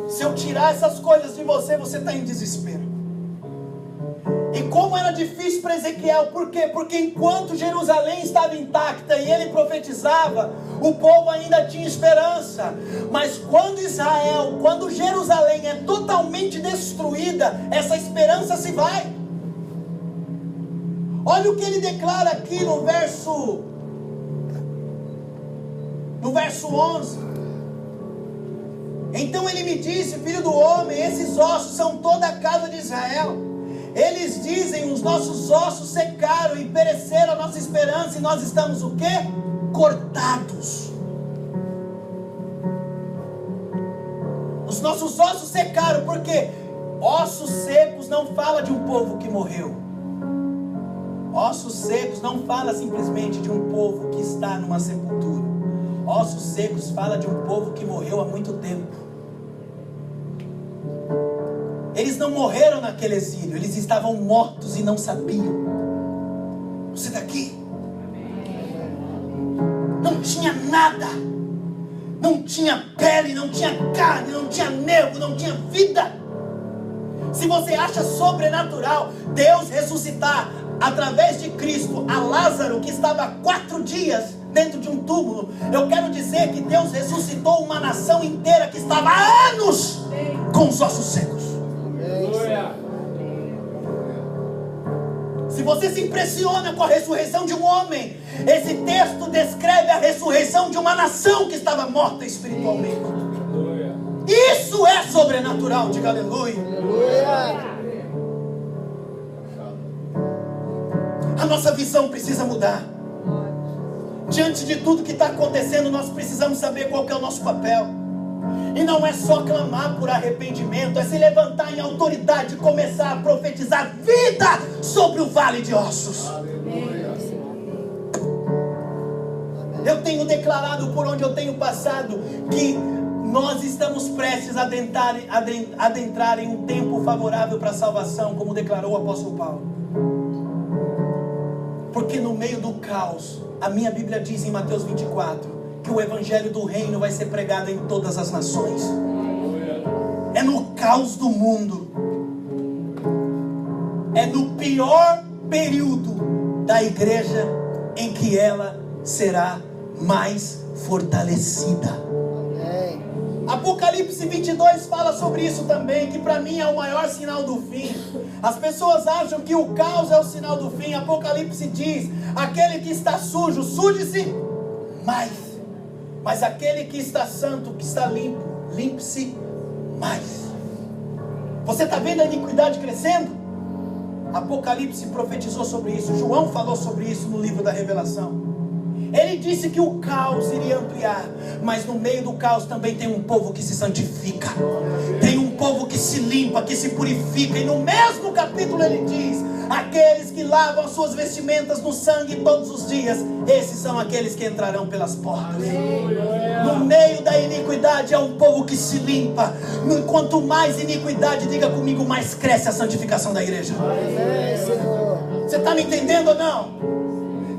Se eu tirar essas coisas de você, você está em desespero. E como era difícil para Ezequiel, por quê? Porque enquanto Jerusalém estava intacta e ele profetizava, o povo ainda tinha esperança. Mas quando Jerusalém é totalmente destruída, essa esperança se vai. Olha o que ele declara aqui no verso 11. Então ele me disse: filho do homem, esses ossos são toda a casa de Israel. Eles dizem: os nossos ossos secaram e pereceram a nossa esperança, e nós estamos o quê? Cortados. Os nossos ossos secaram, porque ossos secos não fala de um povo que morreu. Ossos secos não fala simplesmente de um povo que está numa sepultura. Ossos secos fala de um povo que morreu há muito tempo. Eles não morreram naquele exílio, eles estavam mortos e não sabiam. Você está aqui? Não tinha nada, não tinha pele, não tinha carne, não tinha nervo, não tinha vida. Se você acha sobrenatural Deus ressuscitar através de Cristo a Lázaro, que estava há 4 dias dentro de um túmulo, eu quero dizer que Deus ressuscitou uma nação inteira que estava há anos com os ossos secos. Se você se impressiona com a ressurreição de um homem, esse texto descreve a ressurreição de uma nação que estava morta espiritualmente. Isso é sobrenatural, diga aleluia. A nossa visão precisa mudar. Diante de tudo que está acontecendo, nós precisamos saber qual que é o nosso papel. E não é só clamar por arrependimento, é se levantar em autoridade e começar a profetizar vida sobre o vale de ossos. Eu tenho declarado por onde eu tenho passado que nós estamos prestes a adentrar em um tempo favorável para a salvação, como declarou o apóstolo Paulo. Porque no meio do caos, a minha Bíblia diz em Mateus 24, que o evangelho do reino vai ser pregado em todas as nações. É no caos do mundo, é no pior período da igreja em que ela será mais fortalecida. Apocalipse 22 fala sobre isso também, que para mim é o maior sinal do fim. As pessoas acham que o caos é o sinal do fim. Apocalipse diz: aquele que está sujo, suje-se mais. Mas aquele que está santo, que está limpo, limpe-se mais. Você está vendo a iniquidade crescendo? Apocalipse profetizou sobre isso. João falou sobre isso no livro da Revelação. Ele disse que o caos iria ampliar, mas no meio do caos também tem um povo que se santifica, tem um povo que se limpa, que se purifica. E no mesmo capítulo ele diz: aqueles que lavam as suas vestimentas no sangue todos os dias, esses são aqueles que entrarão pelas portas. No meio da iniquidade é um povo que se limpa. Quanto mais iniquidade, diga comigo, mais cresce a santificação da igreja. Você está me entendendo ou não?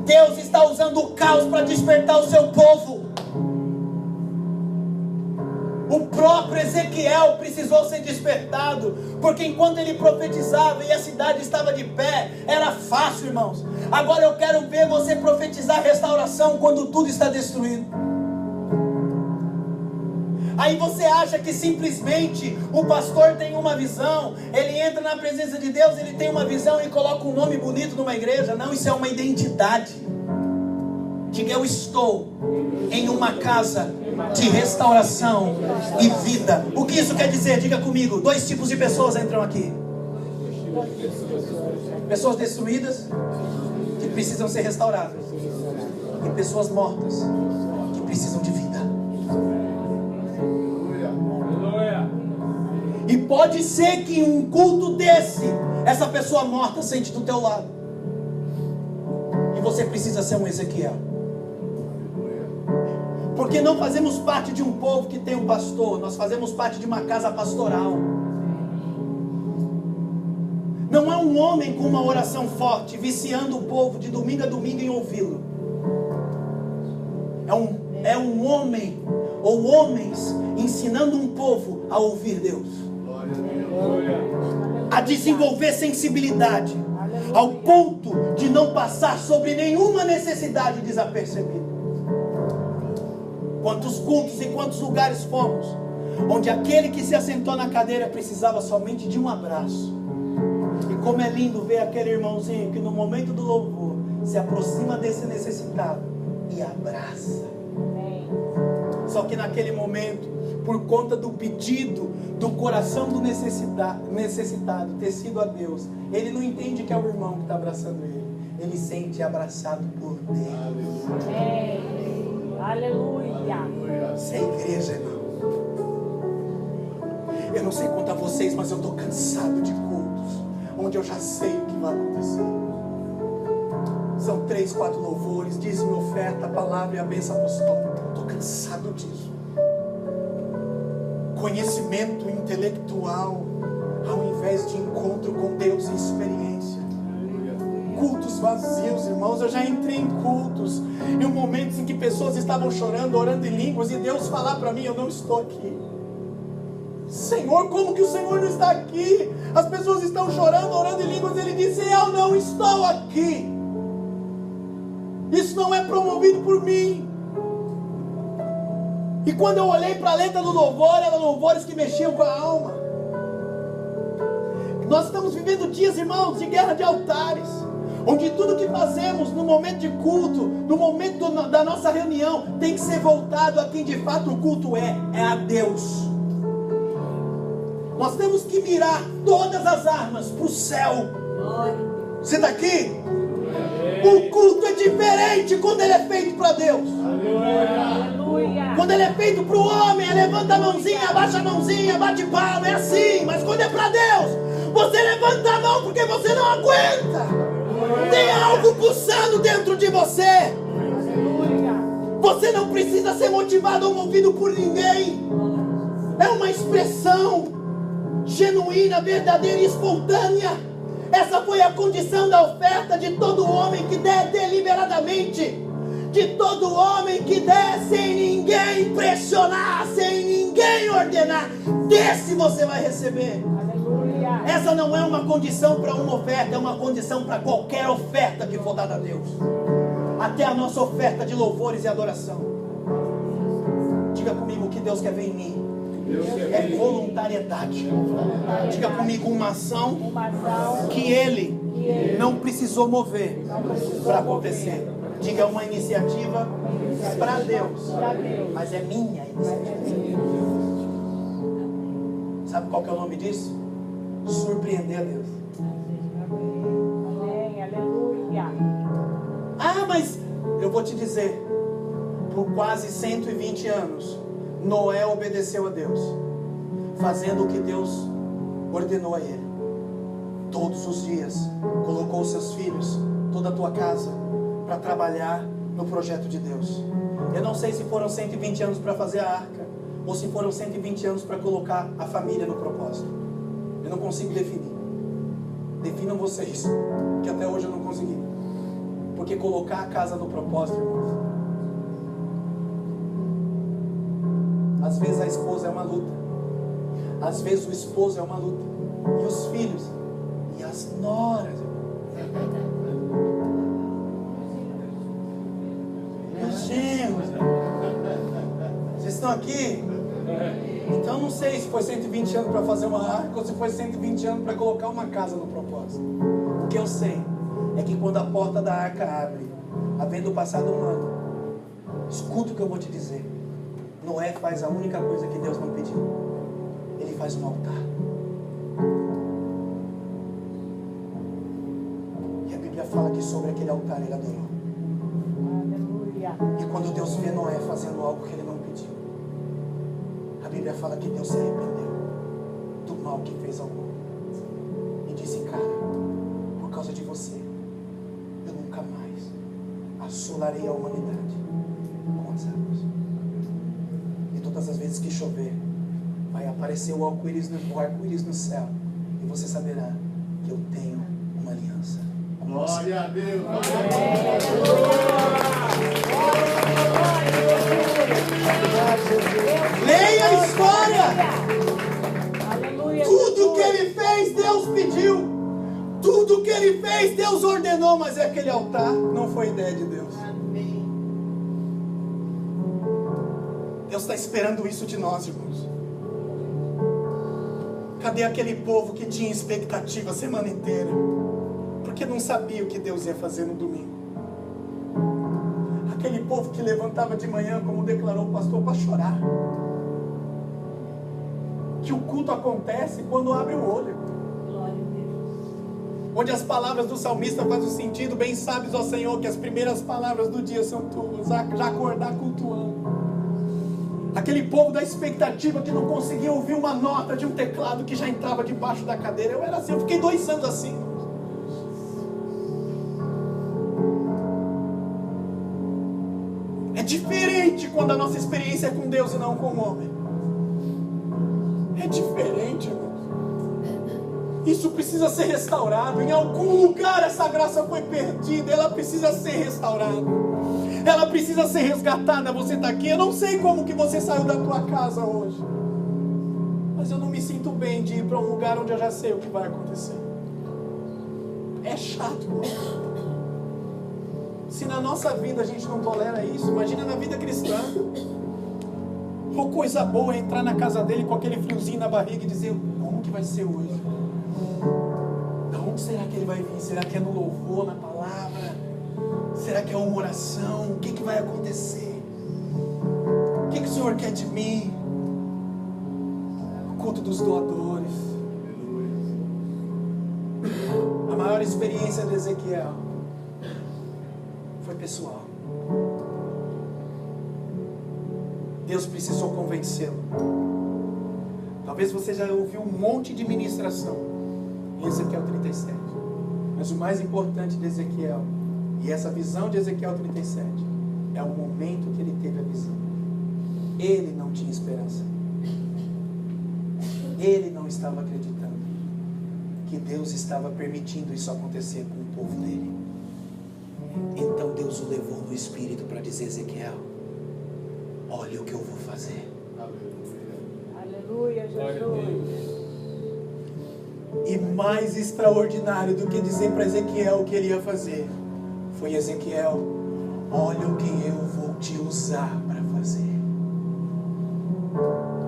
Deus está usando o caos para despertar o seu povo. O próprio Ezequiel precisou ser despertado, porque enquanto ele profetizava e a cidade estava de pé, era fácil, irmãos. Agora eu quero ver você profetizar restauração quando tudo está destruído. Aí você acha que simplesmente o pastor tem uma visão, ele entra na presença de Deus, ele tem uma visão e coloca um nome bonito numa igreja. Não, isso é uma identidade. Diga: eu estou em uma casa de restauração e vida. O que isso quer dizer? Diga comigo. 2 tipos de pessoas entram aqui: pessoas destruídas que precisam ser restauradas, e pessoas mortas que precisam de vida. E pode ser que em um culto desse, essa pessoa morta sente do teu lado, e você precisa ser um Ezequiel. Porque não fazemos parte de um povo que tem um pastor, nós fazemos parte de uma casa pastoral. Não é um homem com uma oração forte viciando o povo de domingo a domingo em ouvi-lo. É um homem ou homens ensinando um povo a ouvir Deus, a desenvolver sensibilidade, ao ponto de não passar sobre nenhuma necessidade desapercebida. Quantos cultos e quantos lugares fomos, onde aquele que se assentou na cadeira precisava somente de um abraço. E como é lindo ver aquele irmãozinho que no momento do louvor se aproxima desse necessitado e abraça. Só que naquele momento, por conta do pedido do coração do necessitado ter sido a Deus, ele não entende que é o irmão que está abraçando ele. Ele sente abraçado por Deus. Aleluia. Isso é igreja, irmão. Eu não sei quanto a vocês, mas eu estou cansado de cultos onde eu já sei o que vai acontecer. São 3, 4 louvores, dízimo, oferta, a palavra e a bênção apostólica. Estou cansado disso. Conhecimento intelectual. ao invés de encontro com Deus e experiência. Cultos vazios, irmãos. Eu já entrei em cultos, em momentos em que pessoas estavam chorando, orando em línguas, e Deus falar para mim: eu não estou aqui. Senhor, como que o Senhor não está aqui? As pessoas estão chorando, orando em línguas. Ele disse: eu não estou aqui. Isso não é promovido por mim. E quando eu olhei para a letra do louvor, eram louvores que mexiam com a alma. Nós estamos vivendo dias, irmãos, de guerra de altares, onde tudo que fazemos no momento de culto, no momento da nossa reunião, tem que ser voltado a quem de fato o culto é a Deus. Nós temos que mirar todas as armas para o céu. Você está aqui? O culto é diferente quando ele é feito para Deus. Aleluia. Quando ele é feito para o homem, levanta a mãozinha, abaixa a mãozinha, bate palma, é assim. Mas quando é para Deus, você levanta a mão porque você não aguenta. Tem algo pulsando dentro de você. Aleluia. Você não precisa ser motivado ou movido por ninguém. É uma expressão genuína, verdadeira e espontânea. Essa foi a condição da oferta de todo homem que der deliberadamente, de todo homem que der sem ninguém pressionar, sem ninguém ordenar. Desse você vai receber. Aleluia. Essa não é uma condição para uma oferta, é uma condição para qualquer oferta que for dada a Deus. Até a nossa oferta de louvores e adoração. Diga comigo: o que Deus quer ver em mim é voluntariedade. Diga comigo: uma ação que Ele não precisou mover para acontecer. Diga: uma iniciativa para Deus, mas é minha iniciativa. Sabe qual que é o nome disso? Surpreender a Deus. Amém. Aleluia. Ah, mas eu vou te dizer, por quase 120 anos Noé obedeceu a Deus, fazendo o que Deus ordenou a ele. Todos os dias colocou seus filhos, toda a tua casa, para trabalhar no projeto de Deus. Eu não sei se foram 120 anos para fazer a arca, ou se foram 120 anos para colocar a família no propósito. Eu não consigo definir. Definam vocês, que até hoje eu não consegui. Porque colocar a casa no propósito, irmãos, às vezes a esposa é uma luta, às vezes o esposo é uma luta, e os filhos, e as noras, meus genros. Vocês estão aqui? Então não sei se foi 120 anos para fazer uma arca, ou se foi 120 anos para colocar uma casa no propósito. O que eu sei é que quando a porta da arca abre, havendo passado um ano, escuta o que eu vou te dizer. Noé faz a única coisa que Deus não pediu. Ele faz um altar. E a Bíblia fala que sobre aquele altar ele adorou. Aleluia. E quando Deus vê Noé fazendo algo que ele não pediu, a Bíblia fala que Deus se arrependeu do mal que fez ao mundo. E disse: cara, por causa de você, eu nunca mais assolarei a humanidade com as águas. E todas as vezes que chover, vai aparecer o arco-íris no céu, e você saberá que eu tenho uma aliança com você. Glória a Deus. Leia a história. Aleluia. Tudo que ele fez, Deus pediu. Tudo que ele fez, Deus ordenou. Mas aquele altar não foi ideia de Deus. Deus está esperando isso de nós, irmãos. Cadê aquele povo que tinha expectativa a semana inteira? Porque não sabia o que Deus ia fazer no domingo. Aquele povo que levantava de manhã, como declarou o pastor, para chorar. Que o culto acontece quando abre o olho. Onde as palavras do salmista fazem sentido. Bem sabes, ó Senhor, que as primeiras palavras do dia são tuas. Já acordar cultuando. Aquele povo da expectativa que não conseguia ouvir uma nota de um teclado que já entrava debaixo da cadeira. Eu era assim, eu fiquei 2 anos assim. É diferente quando a nossa experiência é com Deus e não com o homem. É diferente, irmão. Isso precisa ser restaurado. Em algum lugar essa graça foi perdida. Ela precisa ser restaurada. Ela precisa ser resgatada. Você está aqui. Eu não sei como que você saiu da tua casa hoje, mas eu não me sinto bem de ir para um lugar onde eu já sei o que vai acontecer. É chato, irmão. Se na nossa vida a gente não tolera isso, imagina na vida cristã. Uma coisa boa é entrar na casa dele com aquele friozinho na barriga e dizer: como que vai ser hoje? Da onde será que ele vai vir? Será que é no louvor, na palavra? Será que é uma oração? O que vai acontecer? O que o Senhor quer de mim? O culto dos doadores. A maior experiência de Ezequiel foi pessoal. Deus precisou convencê-lo. Talvez você já ouviu um monte de ministração em Ezequiel 37. Mas o mais importante de Ezequiel, e essa visão de Ezequiel 37, é o momento que ele teve a visão. Ele não tinha esperança. Ele não estava acreditando que Deus estava permitindo isso acontecer com o povo dele. Então Deus o levou no Espírito para dizer: Ezequiel, olha o que eu vou fazer. Aleluia, Jesus. E mais extraordinário do que dizer para Ezequiel o que ele ia fazer, foi: Ezequiel, olha o que eu vou te usar para fazer.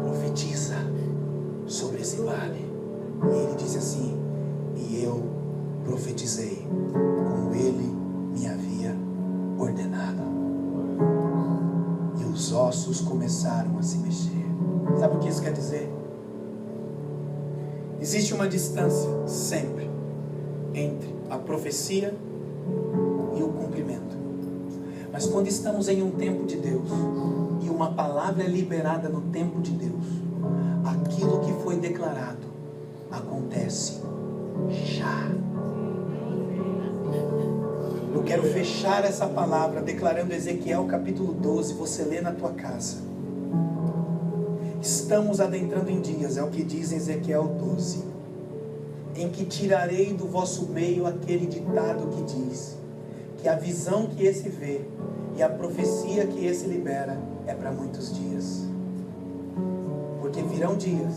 Profetiza sobre esse vale. E ele disse assim: e eu profetizei como ele me havia ordenado. E os ossos começaram a se mexer. Sabe o que isso quer dizer? Existe uma distância sempre entre a profecia e o cumprimento. Mas quando estamos em um tempo de Deus e uma palavra é liberada no tempo de Deus, aquilo que foi declarado acontece já. Eu quero fechar essa palavra declarando Ezequiel capítulo 12. Você lê na tua casa. Estamos adentrando em dias, é o que diz em Ezequiel 12, em que tirarei do vosso meio aquele ditado que diz que a visão que esse vê e a profecia que esse libera é para muitos dias. Porque virão dias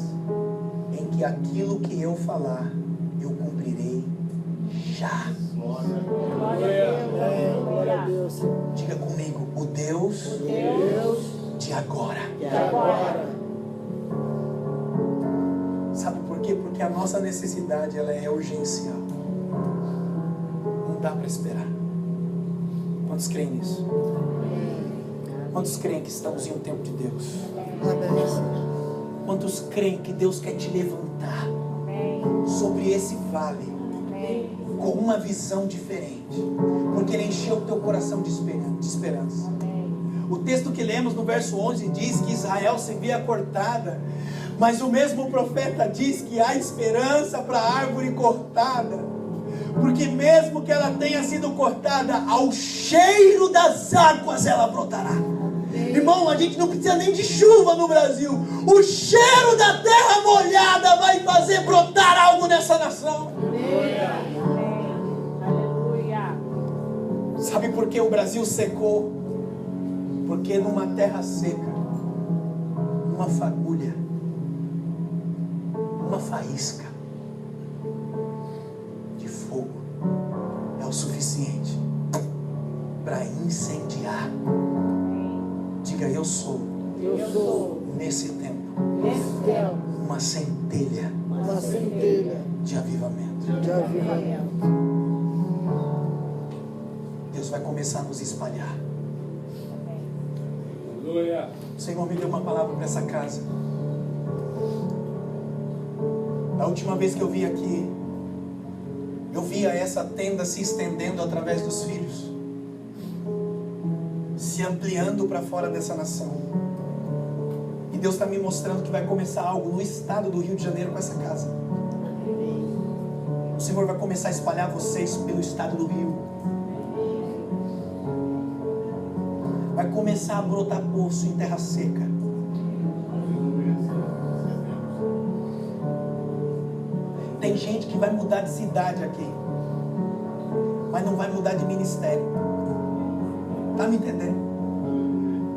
em que aquilo que eu falar, eu cumprirei já. Glória a Deus. Diga comigo: o Deus de agora. Sabe por quê? Porque a nossa necessidade, ela é urgencial. Não dá para esperar. Quantos creem nisso? Quantos creem que estamos em um tempo de Deus? Quantos creem que Deus quer te levantar sobre esse vale com uma visão diferente? Porque Ele encheu o teu coração de esperança. O texto que lemos no verso 11 diz que Israel se via cortada, mas o mesmo profeta diz que há esperança para a árvore cortada, porque mesmo que ela tenha sido cortada, ao cheiro das águas ela brotará. Irmão, a gente não precisa nem de chuva no Brasil. O cheiro da terra molhada vai fazer brotar algo nessa nação. Aleluia. Sabe por que o Brasil secou? Porque numa terra seca, uma fagulha, uma faísca de fogo é o suficiente para incendiar. Diga: eu sou nesse tempo uma centelha de avivamento. Deus vai começar a nos espalhar. O Senhor me deu uma palavra para essa casa. Da última vez que eu vim aqui, eu via essa tenda se estendendo através dos filhos, se ampliando para fora dessa nação. E Deus está me mostrando que vai começar algo no estado do Rio de Janeiro com essa casa. O Senhor vai começar a espalhar vocês pelo estado do Rio. Vai começar a brotar poço em terra seca. Tem gente que vai mudar de cidade aqui, mas não vai mudar de ministério. Tá me entendendo?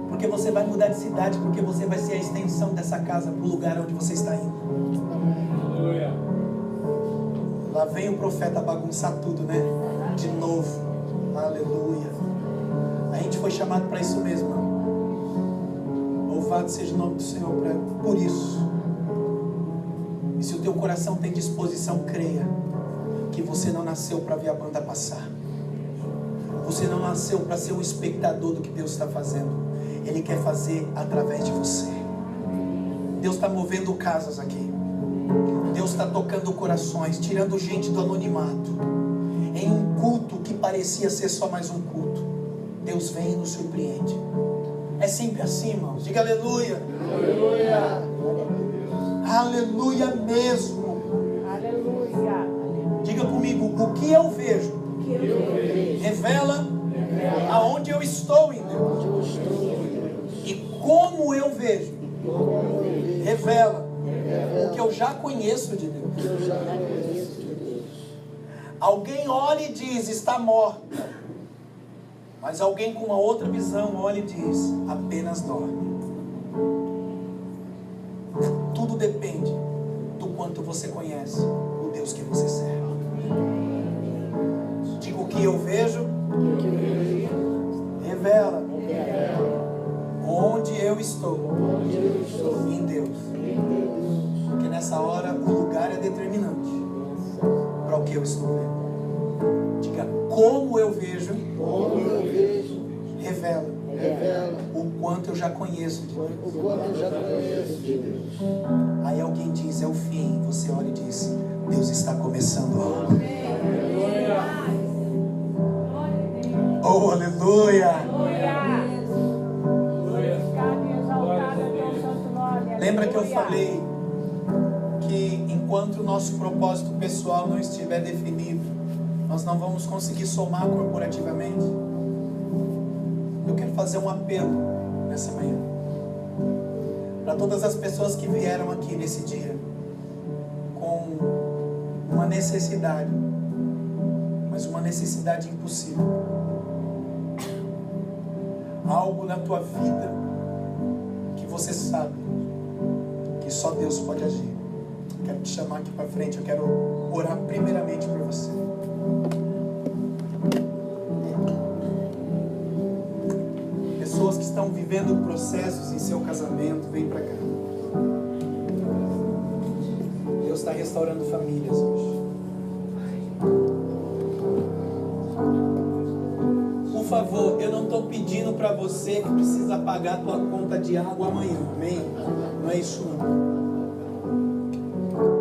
Porque você vai mudar de cidade, porque você vai ser a extensão dessa casa para o lugar onde você está indo. Lá vem o profeta bagunçar tudo, né? De novo. Aleluia. A gente foi chamado para isso mesmo, irmão. Louvado seja o nome do Senhor por isso. E se o teu coração tem disposição, creia que você não nasceu para ver a banda passar. Você não nasceu para ser um espectador do que Deus está fazendo. Ele quer fazer através de você. Deus está movendo casas aqui. Deus está tocando corações, tirando gente do anonimato. Em um culto que parecia ser só mais um culto, Deus vem e nos surpreende. É sempre assim, irmãos. Diga aleluia. Aleluia. Aleluia mesmo. Aleluia. Diga comigo, o que eu vejo revela aonde eu estou em Deus. E como eu vejo revela o que eu já conheço de Deus. Alguém olha e diz, está morta. Mas alguém com uma outra visão olha e diz, apenas dorme. Tudo depende do quanto você conhece o Deus que você serve. Digo, o que eu vejo revela onde eu estou em Deus. Porque nessa hora o lugar é determinante para o que eu estou vendo. Diga, como eu vejo revela o quanto eu já conheço de Deus. Aí alguém diz, é o fim. Você olha e diz, Deus está começando algo. Oh, aleluia! Lembra que eu falei que enquanto o nosso propósito pessoal não estiver definido, nós não vamos conseguir somar corporativamente? Eu quero fazer um apelo nessa manhã para todas as pessoas que vieram aqui nesse dia com uma necessidade, mas uma necessidade impossível. Algo na tua vida que você sabe que só Deus pode agir. Quero te chamar aqui para frente. Eu quero orar primeiramente por você. Pessoas que estão vivendo processos em seu casamento, vem para cá. Deus está restaurando famílias hoje. Por favor, eu não estou pedindo para você que precisa pagar a tua conta de água amanhã, amém? Não é isso não.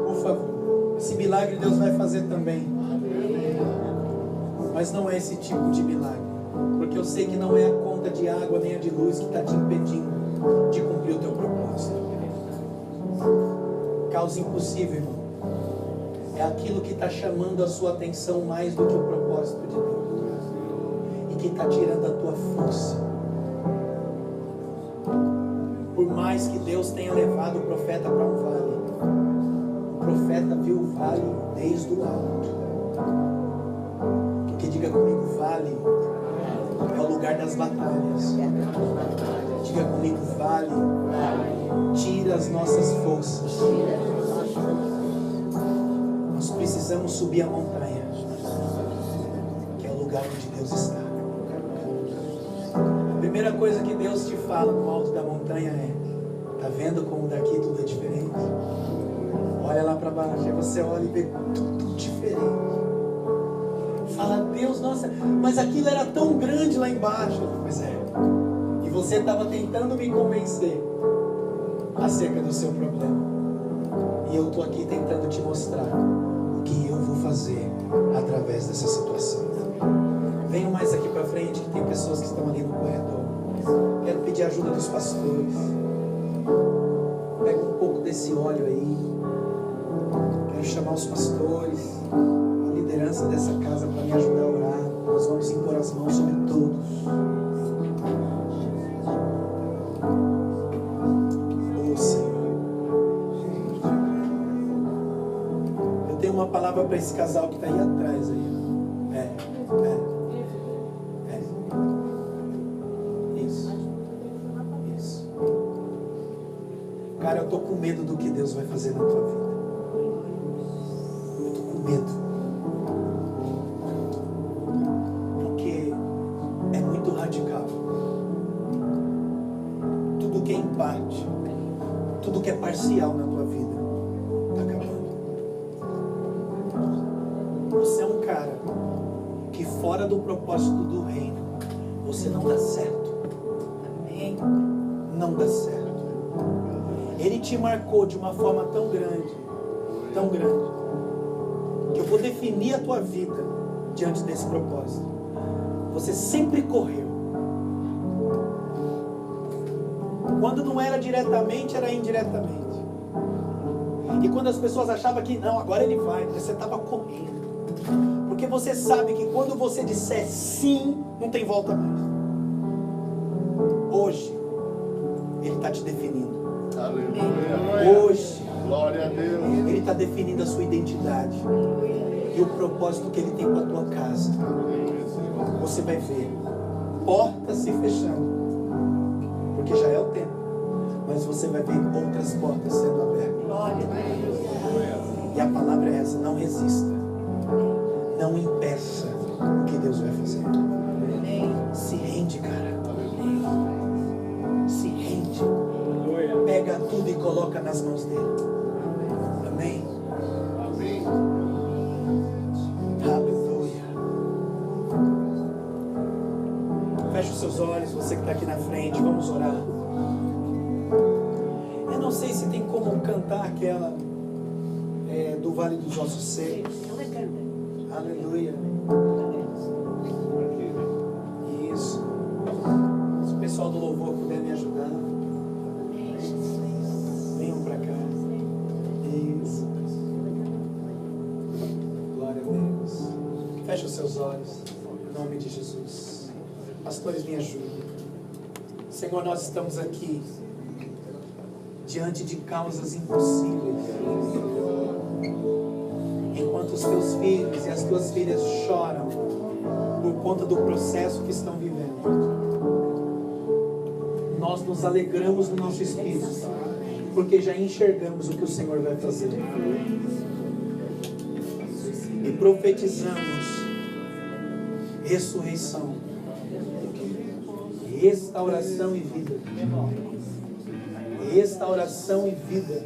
Por favor, esse milagre Deus vai fazer também. Mas não é esse tipo de milagre, porque eu sei que não é a conta de água nem a de luz que está te impedindo de cumprir o teu propósito. Causa impossível, irmão, é aquilo que está chamando a sua atenção mais do que o propósito de Deus. Que está tirando a tua força. Por mais que Deus tenha levado o profeta para um vale, o profeta viu o vale desde o alto. Que diga comigo, vale é o lugar das batalhas. Diga comigo, vale tira as nossas forças. Nós precisamos subir a montanha, que é o lugar onde Deus está. A primeira coisa que Deus te fala no alto da montanha é: tá vendo como daqui tudo é diferente? Olha lá para baixo, aí você olha e vê tudo diferente. Fala, Deus, nossa, mas aquilo era tão grande lá embaixo. Pois é. E você estava tentando me convencer acerca do seu problema. E eu estou aqui tentando te mostrar o que eu vou fazer através dessa situação. Venham mais aqui para frente, que tem pessoas que estão ali no corredor. Quero pedir a ajuda dos pastores. Pega um pouco desse óleo aí. Quero chamar os pastores, a liderança dessa casa para me ajudar a orar. Nós vamos impor as mãos sobre todos. Oh, Senhor. Eu tenho uma palavra para esse casal que está aí atrás. Aí. Isso. Cara, eu tô com medo do que Deus vai fazer na tua vida. Eu tô com medo. Porque é muito radical. Tudo que é em parte, tudo que é parcial na tua vida, está acabando. Você é um cara que fora do propósito do reino, você não dá certo. Amém? Não dá certo. Ele te marcou de uma forma tão grande, que eu vou definir a tua vida diante desse propósito. Você sempre correu. Quando não era diretamente, era indiretamente. E quando as pessoas achavam que não, agora ele vai, você estava correndo. Porque você sabe que quando você disser sim, não tem volta mais. Hoje, Ele está te definindo. Aleluia. Hoje, Glória a Deus. Ele está definindo a sua identidade. E o propósito que Ele tem com a tua casa. Você vai ver portas se fechando. Porque já é o tempo. Mas você vai ver outras portas sendo abertas. E a palavra é essa: não resista. Não impeça o que Deus vai fazer. Se rende, cara. Se rende. Pega tudo e coloca nas mãos dele. Amém? Amém. Aleluia. Feche os seus olhos, você que está aqui na frente, vamos orar. Eu não sei se tem como cantar aquela do Vale dos Ossos Secos. Aleluia. Isso. Se o pessoal do louvor puder me ajudar, venham para cá. Isso. Glória a Deus. Feche os seus olhos, em nome de Jesus. Pastores, me ajudem. Senhor, nós estamos aqui diante de causas impossíveis. Enquanto os teus filhos e as tuas filhas choram por conta do processo que estão vivendo, nós nos alegramos no nosso espírito, porque já enxergamos o que o Senhor vai fazer. E profetizamos ressurreição, restauração e vida. Restauração e vida.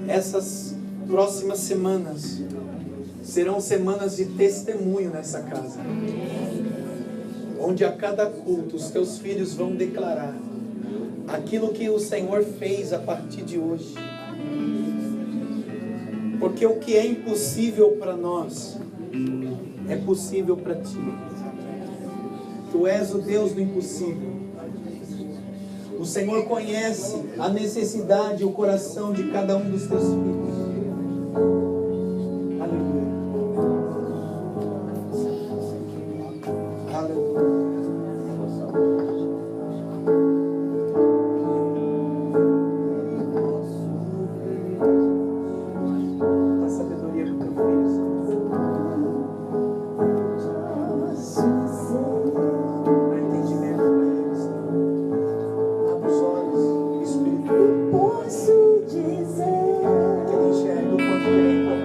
Essas próximas semanas serão semanas de testemunho nessa casa, onde a cada culto os teus filhos vão declarar aquilo que o Senhor fez a partir de hoje. Porque o que é impossível para nós é possível para ti. Tu és o Deus do impossível. O Senhor conhece a necessidade e o coração de cada um dos teus filhos. Aleluia. Aleluia. Dá sabedoria para o teu filho, Senhor. Dá entendimento para eles, Senhor. Abre os olhos espirituais. Posso dizer Que ele enxergue o quanto ele é importante.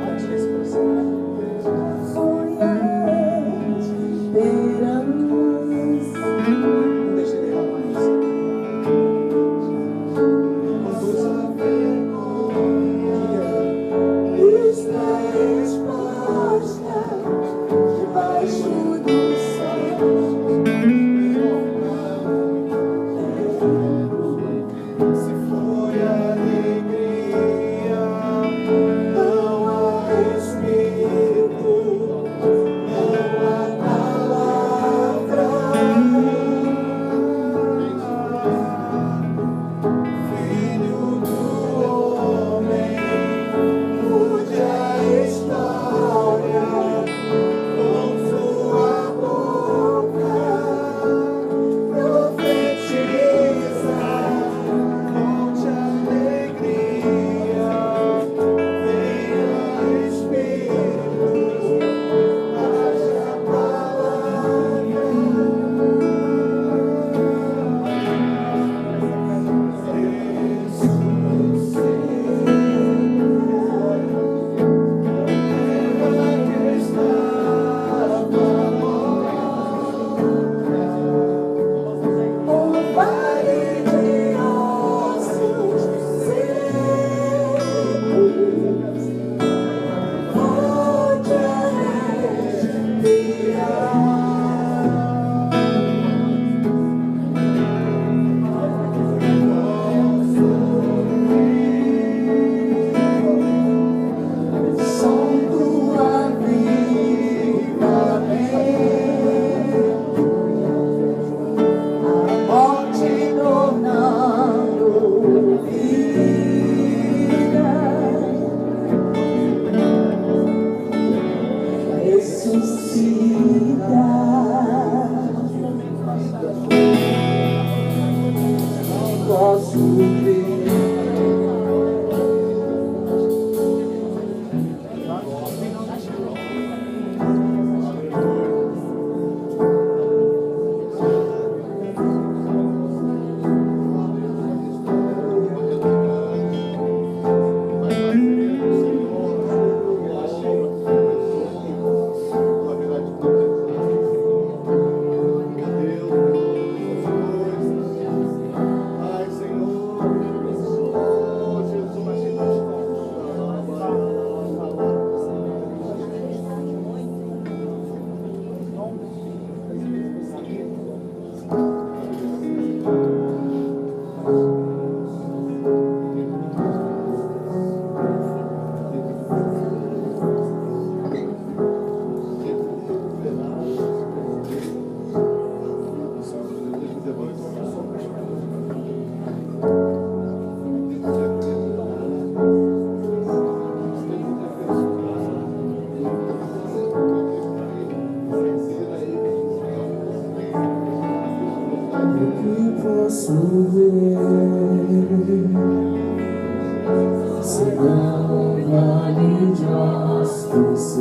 Senão vale de ossos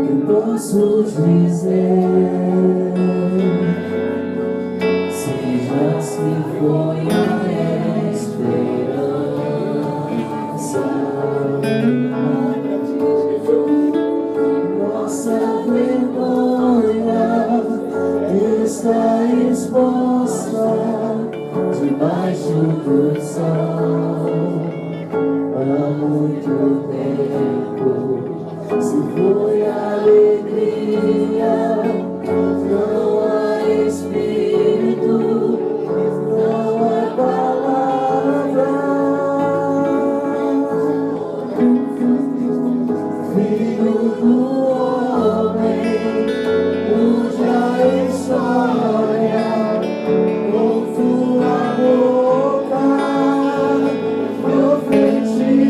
eu posso dizer, se já se foi a esperança, nossa vergonha está exposta debaixo do sol há muito tempo. Se foi alegria, não há espírito, não há palavra. Filho do homem, mude a história com tua boca, profetiza,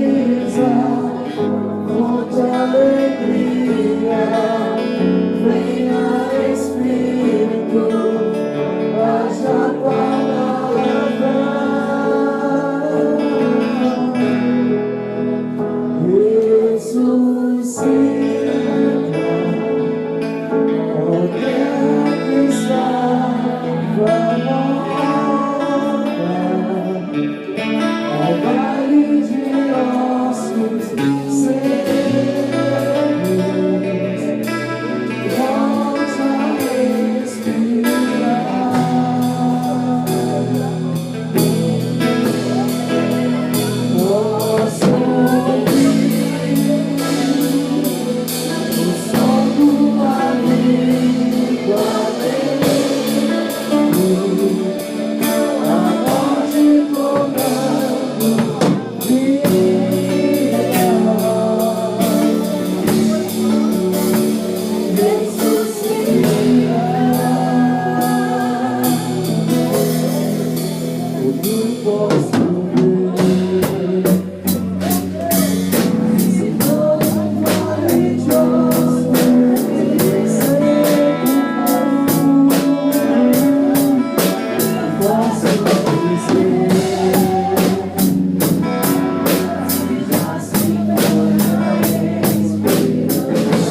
fonte alegria, venha Espírito, haja palavra, ressuscita, qualquer que estava morta, ao vale de ossos secos, volte a respirar. Posso ouvir o som do amigo a morte tornando vida, ressuscita, tudo posso ver. Se não vale de ossos, posso dizer, se já se foi a esperança,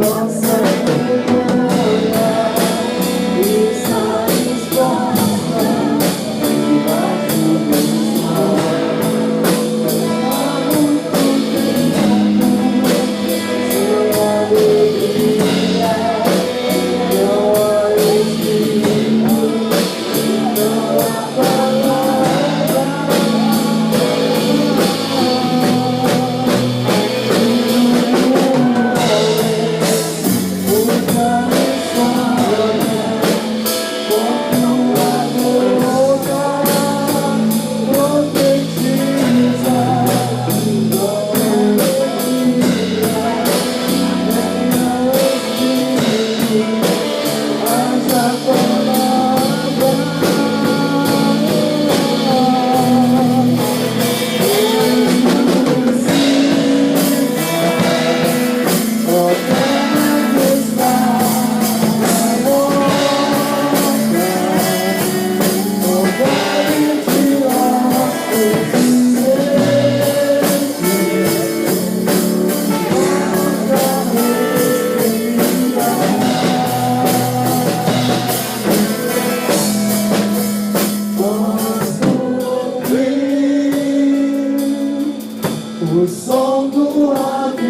nossa vergonha está exposta debaixo do sol. Há muito tempo, sem alegria, não há espírito, não há palavra. Muda história com tua boca, profetiza, com alegria, venha Espírito, haja palavra, qualquer que está morta, no vale de ossos secos, posso ouvir o som do avivamento,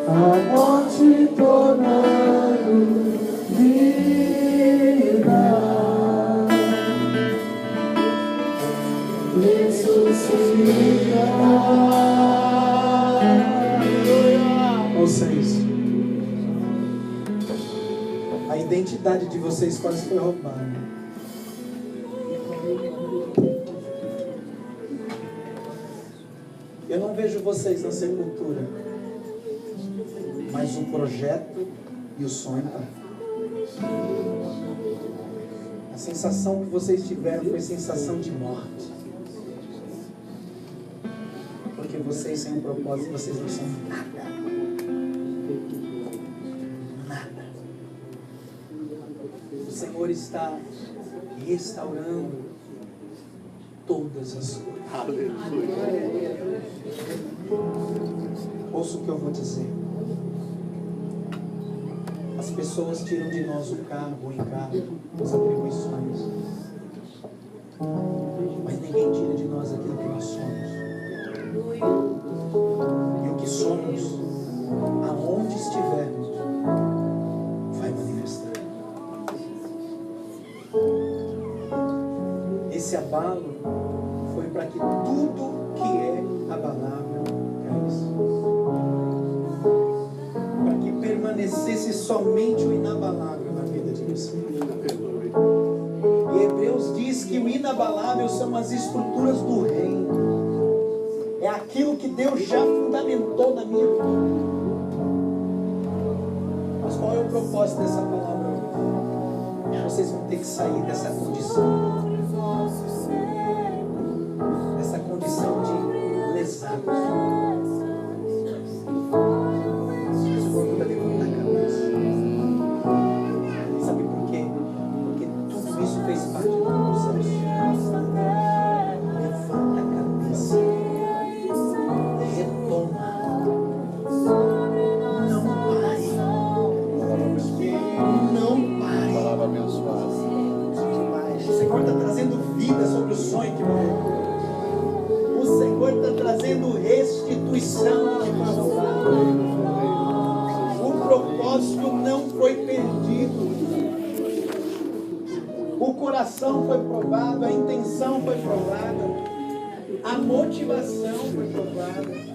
a morte tornando vida, ressuscita. Vocês, a identidade de vocês quase foi roubada. Eu não vejo vocês na sepultura, mas o projeto e o sonho tá. A sensação que vocês tiveram foi sensação de morte, porque vocês sem um propósito, vocês não são nada. Nada. O Senhor está restaurando todas as coisas. Aleluia. Ouça o que eu vou dizer. As pessoas tiram de nós o cargo, o encargo, as atribuições. Mas ninguém tira de nós aquilo que nós somos. E o que somos, aonde estivermos, vai manifestar. Esse abalo foi para que tudo que é abalável caísse. Para que permanecesse somente o inabalável na vida de você. E Hebreus diz que o inabalável são as estruturas do reino. É aquilo que Deus já fundamentou na minha vida. Mas qual é o propósito dessa palavra hoje? Vocês vão ter que sair dessa condição. Dessa condição de lesados. Sabe por quê? Porque tudo isso fez parte do processo. Levanta a cabeça. Retoma. Não pare. Não pare. Palavra abençoada. O Senhor está trazendo vida sobre o sonho que morreu. O Senhor está trazendo restituição ao que foi roubado. O propósito não foi perdido. O coração foi provado, a intenção foi provada, a motivação foi provada.